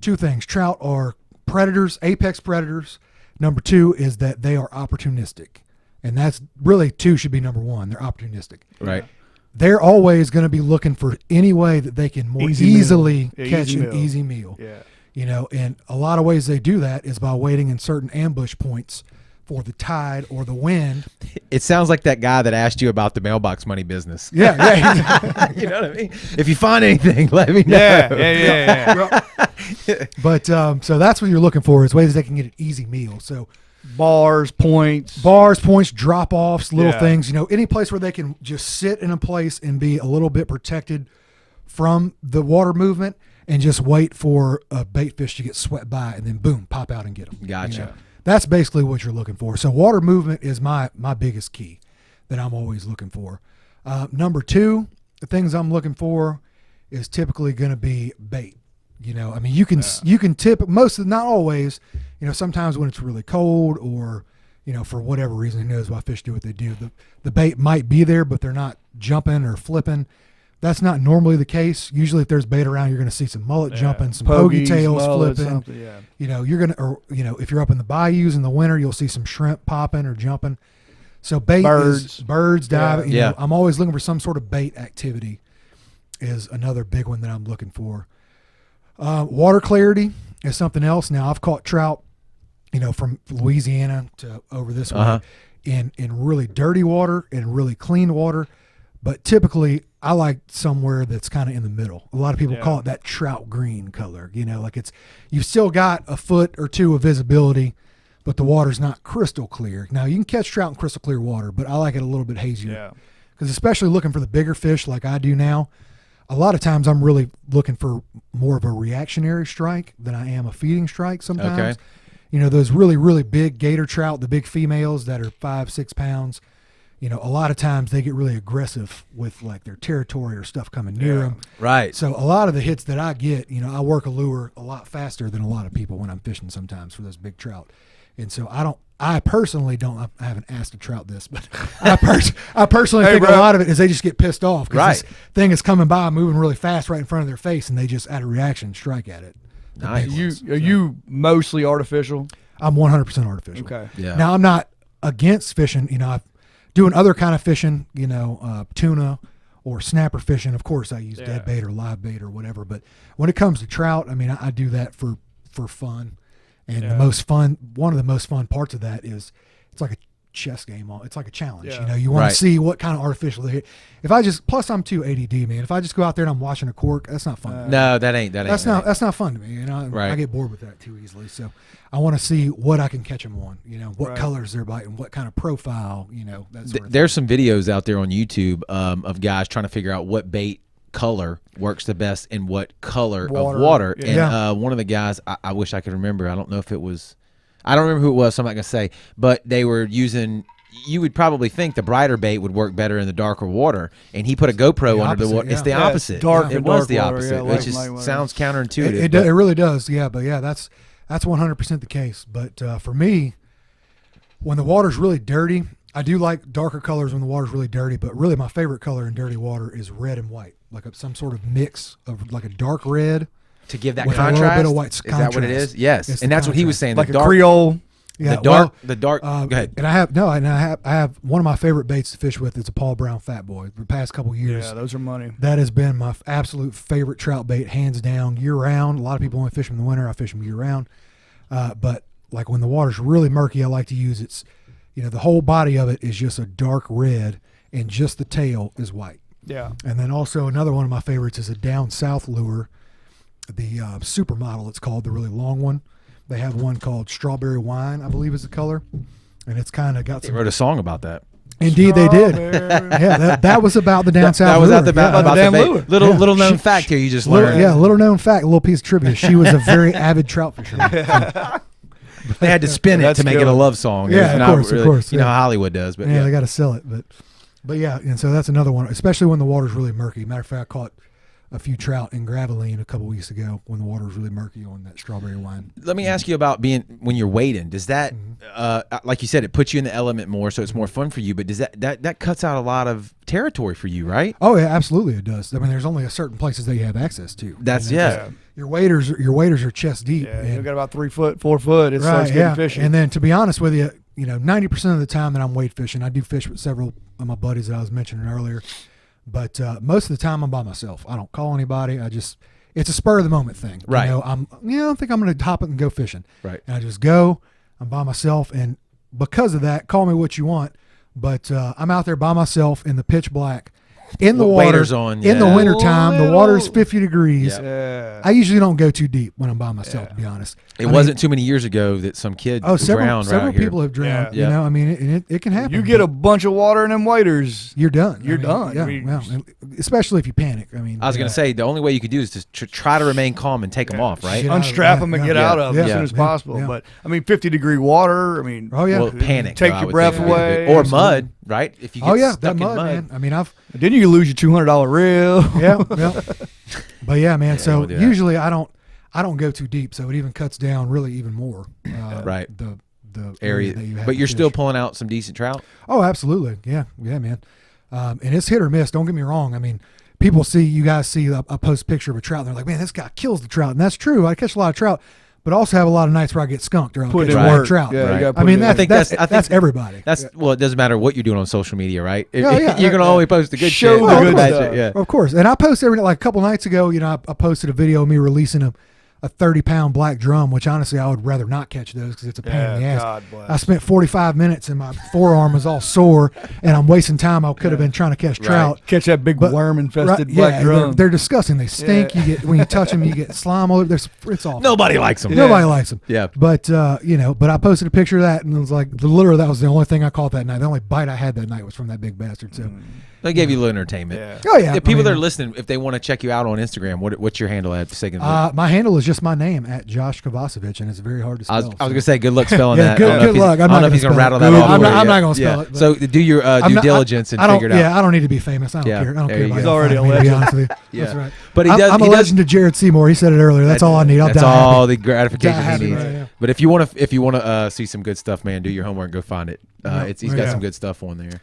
two things. Trout are predators, apex predators. Number two is that they are opportunistic. And that's really, two should be number one. They're opportunistic. Right. They're always going to be looking for any way that they can more easily catch an easy meal. Yeah. And a lot of ways they do that is by waiting in certain ambush points for the tide or the wind. It sounds like that guy that asked you about the mailbox money business. Yeah. You know what I mean? If you find anything, let me know. Yeah. But so that's what you're looking for, is ways they can get an easy meal. So bars, points, drop-offs, little things, any place where they can just sit in a place and be a little bit protected from the water movement and just wait for a bait fish to get swept by and then boom, pop out and get them. Gotcha. that's basically what you're looking for. So water movement is my biggest key that I'm always looking for. Number 2, the things I'm looking for is typically going to be bait. You know, I mean, you can tip not always, you know, sometimes when it's really cold or, you know, for whatever reason, who knows why fish do what they do. The bait might be there, but they're not jumping or flipping. That's not normally the case. Usually if there's bait around, you're going to see some mullet jumping, some pokey tails flipping. You know, you're going to, or, you know, if you're up in the bayous in the winter, you'll see some shrimp popping or jumping. So bait birds diving. You know, I'm always looking for some sort of bait activity is another big one that I'm looking for. Water clarity is something else. Now I've caught trout, you know, from Louisiana to over this way in really dirty water and really clean water. But typically I like somewhere that's kind of in the middle. A lot of people call it that trout green color, you know, like you've still got a foot or two of visibility, but the water's not crystal clear. Now you can catch trout in crystal clear water, but I like it a little bit hazier because especially looking for the bigger fish like I do now, a lot of times I'm really looking for more of a reactionary strike than I am a feeding strike sometimes. Okay. You know, those really, really big gator trout, the big females that are 5-6 pounds, you know, a lot of times they get really aggressive with like their territory or stuff coming near them. Right. So a lot of the hits that I get, you know, I work a lure a lot faster than a lot of people when I'm fishing sometimes for those big trout. And so I personally don't, I haven't asked a trout this, but I personally think a lot of it is they just get pissed off because this thing is coming by moving really fast right in front of their face and they just out of reaction strike at it. Nice. Are you mostly artificial? I'm 100% artificial. Okay. Yeah. Now I'm not against fishing, you know, I'm doing other kind of fishing, you know, tuna or snapper fishing. Of course I use dead bait or live bait or whatever, but when it comes to trout, I mean, I do that for fun. And one of the most fun parts of that is it's like a chess game. It's like a challenge. You know, you want to see what kind of artificial they hit. Plus I'm too ADD, man. If I just go out there and I'm watching a cork, that's not fun. No, that's not fun to me. You know, I get bored with that too easily. So I want to see what I can catch them on. You know, what colors they're biting, what kind of profile. You know, that sort of there's some videos out there on YouTube of guys trying to figure out what bait color works the best in what color of water. And one of the guys, I wish I could remember, I don't remember who it was, so I'm not gonna say, but they were using, you would probably think the brighter bait would work better in the darker water, and he put a GoPro under the water. It's the opposite. It was the opposite, which sounds counterintuitive. It really does. But that's 100% the case. But for me, when the water's really dirty, I do like darker colors when the water's really dirty, but really my favorite color in dirty water is red and white, like some sort of mix of like a dark red to give that contrast. A little bit of white. Is that what it is? Yes, and that's what he was saying. Like a Creole. Yeah, the dark. Go ahead. And I have one of my favorite baits to fish with. It's a Paul Brown Fat Boy. The past couple years, those are money. That has been my absolute favorite trout bait, hands down, year round. A lot of people only fish them in the winter. I fish them year round, but like when the water's really murky, I like to use it's. You know, the whole body of it is just a dark red, and just the tail is white. Yeah. And then also another one of my favorites is a down south lure, the supermodel. It's called, the really long one. They have one called Strawberry Wine, I believe is the color, and it's kind of got. They wrote a song about that. Indeed, they did. That was about the down south. That was lure. about the lure. Little known fact here. You just learned. Little known fact, a little piece of trivia. She was a very avid trout fisherman. They had to spin it to make it a love song. Yeah, of course. You know how Hollywood does, but they got to sell it. But yeah, and so that's another one, especially when the water's really murky. Matter of fact, I caught a few trout in Graveline a couple weeks ago when the water was really murky on that Strawberry Wine. Let me ask you about when you're wading. Does that, like you said, it puts you in the element more, so it's more fun for you. But does that cuts out a lot of territory for you, right? Oh yeah, absolutely it does. I mean, there's only a certain places that you have access to. That's Your waders are chest deep. Yeah, you've got about 3 foot, 4 foot. It starts getting fishy. And then to be honest with you, you know, 90% of the time that I'm wade fishing, I do fish with several of my buddies that I was mentioning earlier. But most of the time I'm by myself. I don't call anybody. It's a spur of the moment thing. Right. You know, I think I'm going to hop it and go fishing. Right. And I just go. I'm by myself, and because of that, call me what you want. But I'm out there by myself in the pitch black, in the water waders on, in the wintertime. The water's 50 degrees. Yeah. I usually don't go too deep when I'm by myself, to be honest. It wasn't too many years ago that some kid drowned. Several people have drowned. Yeah. You know, I mean, it can happen. You get a bunch of water in them waders, you're done. You're done. Yeah, I mean, well, especially if you panic. I mean, I was going to say the only way you could do is to try to remain calm and take them off, right? Unstrap them and get out of them as soon as possible. Yeah. But I mean, 50-degree water. I mean, well, panic. Take your breath away, or mud, right? If you get stuck that in mud, man. I mean, then you lose your $200 reel. Yeah. But yeah, man. So usually I don't go too deep, so it even cuts down really even more. Right. The area that you have but you're fish. still pulling out some decent trout. Oh, absolutely. Yeah, man. And it's hit or miss. Don't get me wrong. I mean, you guys see a post picture of a trout, and they're like, man, this guy kills the trout, and that's true. I catch a lot of trout, but also have a lot of nights where I get skunked or I'll catch more trout. Yeah, right. I mean, I think that's everybody. Well, it doesn't matter what you're doing on social media, right? Yeah, you're gonna always post the good show shit, the good bad stuff. shit, yeah. Of course. And I post like a couple nights ago, I posted a video of me releasing a 30-pound black drum, which honestly I would rather not catch those because it's a pain in the ass. God bless. I spent 45 minutes and my forearm was all sore, and I'm wasting time. I could have been trying to catch trout. Catch that big worm-infested black drum. They're disgusting. They stink. You get when you touch them, you get slime all over. It's awful. Nobody likes them. Nobody likes them. Yeah. But but I posted a picture of that, and it was like literally that was the only thing I caught that night. The only bite I had that night was from that big bastard. So. They gave you a little entertainment. Yeah. Oh yeah. If people that are listening, if they want to check you out on Instagram, what's your handle at? My handle is just my name at Josh Covacevich, and it's very hard to spell. I was gonna say good luck spelling that. Good luck. I don't know if he's gonna rattle that off. I'm not gonna spell it. So do your due diligence and figure it out. Yeah, I don't need to be famous. I don't care. I don't care. He's already a legend. To be honest with you. Yeah. That's right. But I'm a legend to Jared Seymour. He said it earlier. That's all I need. That's all the gratification he needs. Right, yeah. But if you want to see some good stuff, man, do your homework and go find it. He's got some good stuff on there.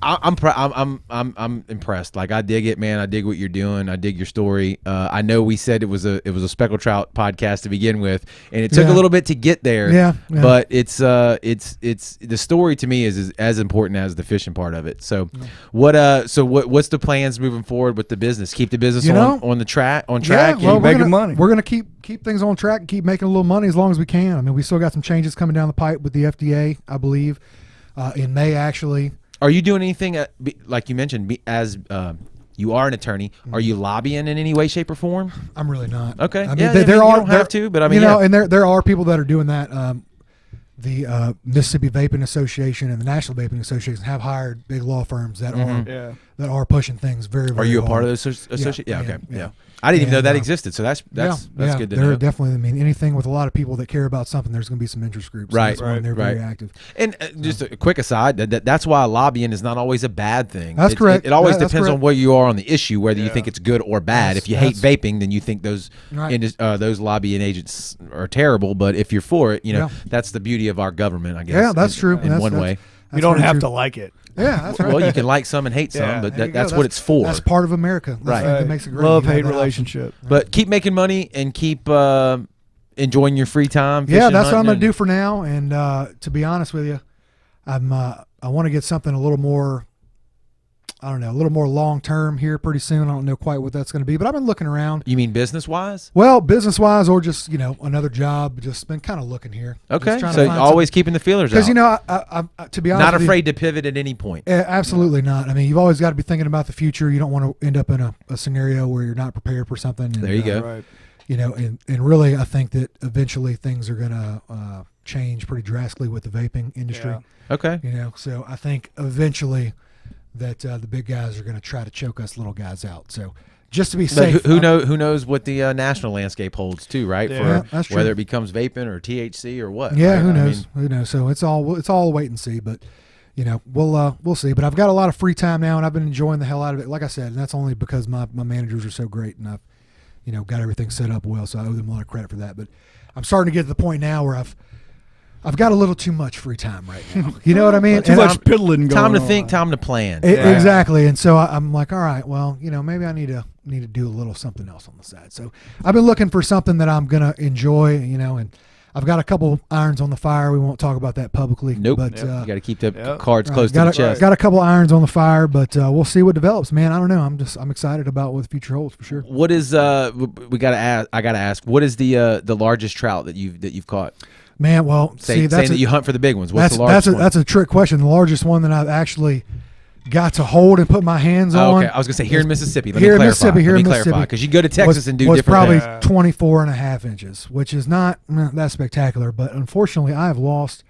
I'm impressed. Like, I dig it, man. I dig what you're doing. I dig your story. I know we said it was a Speckled Trout podcast to begin with, and it took a little bit to get there. Yeah. But it's the story to me is as important as the fishing part of it. So, what's the plans moving forward with the business? Keep the business on track. Yeah, keep making money. We're gonna keep things on track and keep making a little money as long as we can. I mean, we still got some changes coming down the pipe with the FDA, I believe, in May actually. Are you doing anything like you mentioned as you are an attorney? Are you lobbying in any way, shape, or form? I'm really not. Okay. I mean, you don't have to, but I mean, and there are people that are doing that. The Mississippi Vaping Association and the National Vaping Association have hired big law firms that are pushing things very, very hard. Are you a part of those associations? Yeah, okay. yeah. I didn't even know that existed, so that's good to know. Definitely. I mean, anything with a lot of people that care about something, there's going to be some interest groups. Right, They're very active. And just a quick aside, that's why lobbying is not always a bad thing. That's correct. It always depends on where you are on the issue, whether you think it's good or bad. If you hate vaping, then you think those lobbying agents are terrible. But if you're for it, that's the beauty of our government, I guess. Yeah, that's true. In one way. You don't have to like it. Yeah, that's right. Well, you can like some and hate some, but that's what it's for. That's part of America. That's right. That makes a great love-hate relationship. But keep making money and keep enjoying your free time. Yeah, that's what I'm going to do for now. And to be honest with you, I want to get something a little more, a little more long-term here pretty soon. I don't know quite what that's going to be, but I've been looking around. You mean business-wise? Well, business-wise or just, another job. Just been kind of looking here. Okay, so always keeping the feelers out. Because, I to be honest not afraid to pivot at any point. Absolutely not. I mean, you've always got to be thinking about the future. You don't want to end up in a scenario where you're not prepared for something. And, there you go. Right. And really, I think that eventually things are going to change pretty drastically with the vaping industry. Yeah. Okay. So I think eventually that the big guys are going to try to choke us little guys out. So just to be safe. Who knows what the national landscape holds too, right? Yeah, that's true. Whether it becomes vaping or THC or what. Yeah, right? who knows? Who knows? So it's all wait and see. But we'll see. But I've got a lot of free time now, and I've been enjoying the hell out of it. Like I said, and that's only because my managers are so great, and I've got everything set up well. So I owe them a lot of credit for that. But I'm starting to get to the point now where I've got a little too much free time right now. You know what I mean? Too much piddling going on. Time to think, time to plan. Exactly. And so I'm like, all right, well, maybe I need to do a little something else on the side. So I've been looking for something that I'm going to enjoy, and I've got a couple irons on the fire. We won't talk about that publicly. Nope. But you got to keep the cards close to the chest. Got a couple irons on the fire, but we'll see what develops, man. I don't know. I'm excited about what the future holds for sure. What is I got to ask, what is the largest trout that you've caught? Man, well, saying that you hunt for the big ones. What's the largest one? That's a trick question. The largest one that I've actually got to hold and put my hands on. Okay, I was gonna say here in Mississippi. Let here me in clarify. Mississippi, here in Mississippi, because you go to Texas and do was different probably things. 24.5 inches, which is not that spectacular. But unfortunately, I have lost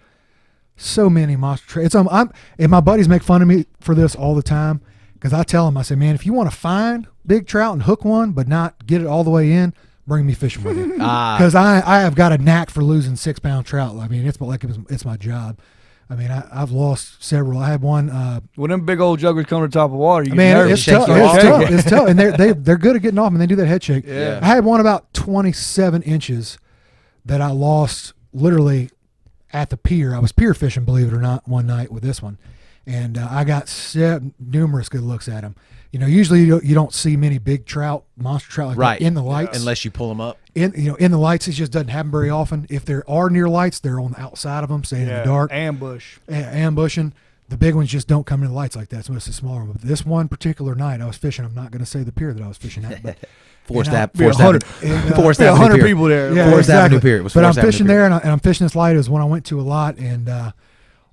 so many monster trout. And my buddies make fun of me for this all the time because I tell them, I say, man, if you want to find big trout and hook one, but not get it all the way in, bring me fishing with you. Because I have got a knack for losing 6-pound trout. I mean, it's my job. I mean, I've lost several. I had one. When them big old juggers come to the top of water, you man, get nervous. it's tough. It's tough, and they're good at getting off, and they do that head shake. Yeah. I had one about 27 inches that I lost literally at the pier. I was pier fishing, believe it or not, one night with this one, and I got numerous good looks at him. You know, usually you don't see many big trout, monster trout like that in the lights. Unless you pull them up. In the lights, it just doesn't happen very often. If there are near lights, they're on the outside of them, staying in the dark. Ambushing. The big ones just don't come in the lights like that, so it's a smaller one. But this one particular night I was fishing, I'm not going to say the pier that I was fishing at, but Forest Avenue people there. Yeah, Forest Avenue pier. But I'm fishing there, and I'm fishing this light. It was one I went to a lot, and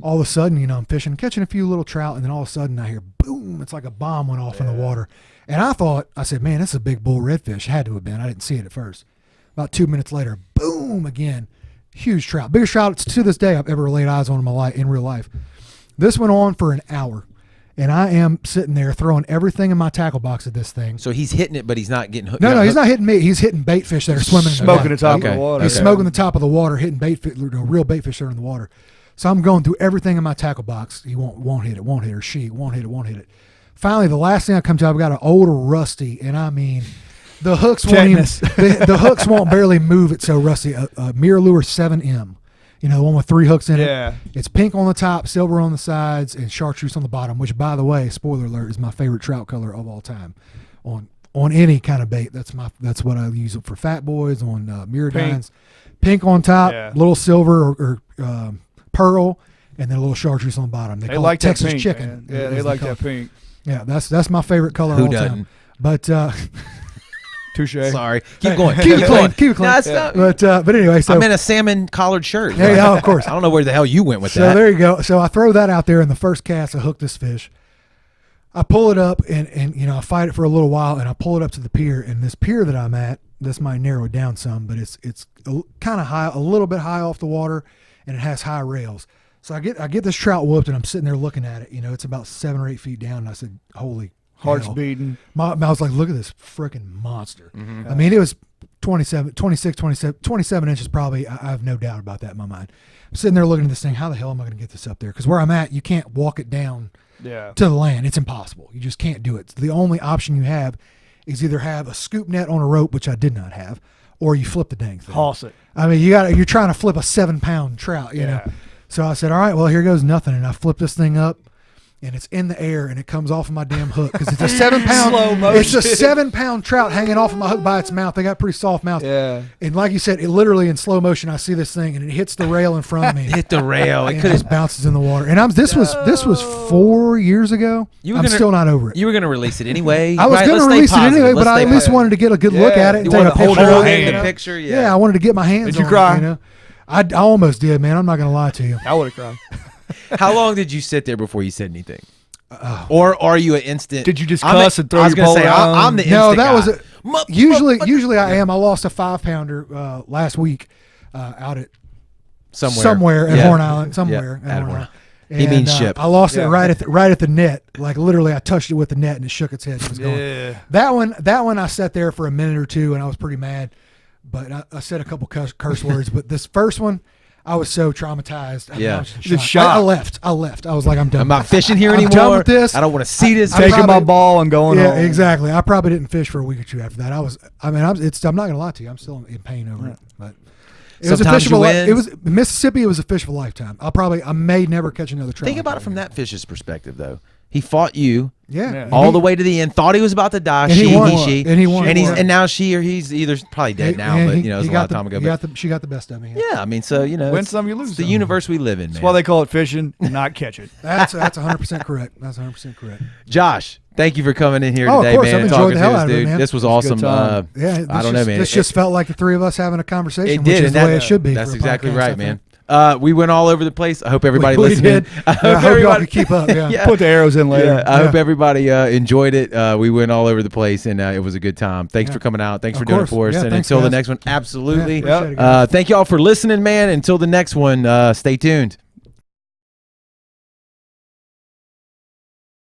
all of a sudden, you know, I'm fishing, catching a few little trout, and then all of a sudden I hear boom, it's like a bomb went off in the water. And I said, man, this is a big bull redfish. Had to have been. I didn't see it at first. About 2 minutes later, boom again. Huge trout. Biggest trout to this day I've ever laid eyes on in real life. This went on for an hour. And I am sitting there throwing everything in my tackle box at this thing. So he's hitting it, but he's not getting hooked. No, he's not hitting me. He's hitting bait fish that are swimming. Smoking the top of the water. He's smoking the top of the water, hitting real bait fish that are in the water. So I'm going through everything in my tackle box. He won't hit it, won't hit it, or she won't hit it. Finally, the last thing I come to, I've got an old rusty, and I mean, the hooks won't even, the hooks won't barely move. It's so rusty. A Mirror Lure 7M, you know, the one with 3 hooks in it. Yeah. It's pink on the top, silver on the sides, and chartreuse on the bottom. Which, by the way, spoiler alert, is my favorite trout color of all time. On any kind of bait, that's what I use for fat boys on Mirrodines. Pink on top, little silver or pearl, and then a little chartreuse on the bottom. They call like it Texas pink, chicken. Man. Yeah, they like that pink. Yeah, that's my favorite color of all time. But touche. Sorry, keep going. Keep it clean. Keep it clean. No, but anyway, so I'm in a salmon collared shirt. Yeah, of course. I don't know where the hell you went with that. So there you go. So I throw that out there in the first cast. I hook this fish. I pull it up and you know I fight it for a little while, and I pull it up to the pier. And this pier that I'm at, this might narrow it down some, but it's kind of high, a little bit high off the water, and it has high rails. So I get this trout whooped, and I'm sitting there looking at it. You know, it's about 7 or 8 feet down. And I said, "Holy heart's hell." beating." I was like, "Look at this freaking monster!" I mean, it was 27 inches probably. I have no doubt about that in my mind. I'm sitting there looking at this thing. How the hell am I going to get this up there? Because where I'm at, you can't walk it down to the land. It's impossible. You just can't do it. So the only option you have is either have a scoop net on a rope, which I did not have, or you flip the dang thing. Toss it. I mean, you're trying to flip a 7-pound trout, you know. So I said, all right, well, here goes nothing. And I flip this thing up, and it's in the air, and it comes off of my damn hook because it's a 7-pound. Slow motion. It's a 7-pound trout hanging off of my hook by its mouth. They got pretty soft mouths. Yeah. And like you said, it literally in slow motion, I see this thing, and it hits the rail in front of me. Hit the rail. It just bounces in the water. And this was 4 years ago. I'm still not over it. You were going to release it anyway. I was going to release it anyway, but I at least wanted to get a good look at it and take a picture of it. The picture, Yeah, I wanted to get my hands on it. Did you cry? You know? I almost did, man. I'm not going to lie to you. I would have cried. How long did you sit there before you said anything? Or are you an instant? Did you just cuss and throw your pole around? I'm the instant that guy. was usually I am. I lost a 5-pounder last week out at somewhere at Horn Island, somewhere at Horn Island. He means ship. I lost it right at the net. Like literally, I touched it with the net and it shook its head. It was going. Yeah. That one, I sat there for a minute or two and I was pretty mad, but I said a couple curse words. But this first one, I was so traumatized. Yeah. I left. I was like, I'm done. I'm not fishing here I'm anymore. done with this. I don't want to see this. Taking my ball and going home. Exactly. I probably didn't fish for a week or two after that. I'm not going to lie to you. I'm still in pain over it. But it was a fish of a lifetime. It was Mississippi. It was a fish of a lifetime. I may never catch another trout. Think about it from that fish's perspective, though. He fought you. Yeah. All the way to the end. Thought he was about to die. And he won. And now she or he's either probably dead now, but you know, it's a long time ago. She got the best of me. Yeah, I mean, so you know, win some, you lose it's the some. universe we live in, man. That's why they call it fishing, not catching. That's 100% correct. That's 100% correct. Josh, thank you for coming in here today, of course, man. I've enjoyed the hell out of it, man. This was awesome. I don't know, man. This just felt like the three of us having a conversation, which is the way it should be. That's exactly right, man. We went all over the place. I hope everybody listening. I hope y'all can keep up. Yeah. Put the arrows in later. I hope everybody enjoyed it. We went all over the place, and it was a good time. Thanks for coming out. Thanks for doing it for us. And until the next one, absolutely. Thank y'all for listening, man. Until the next one, stay tuned.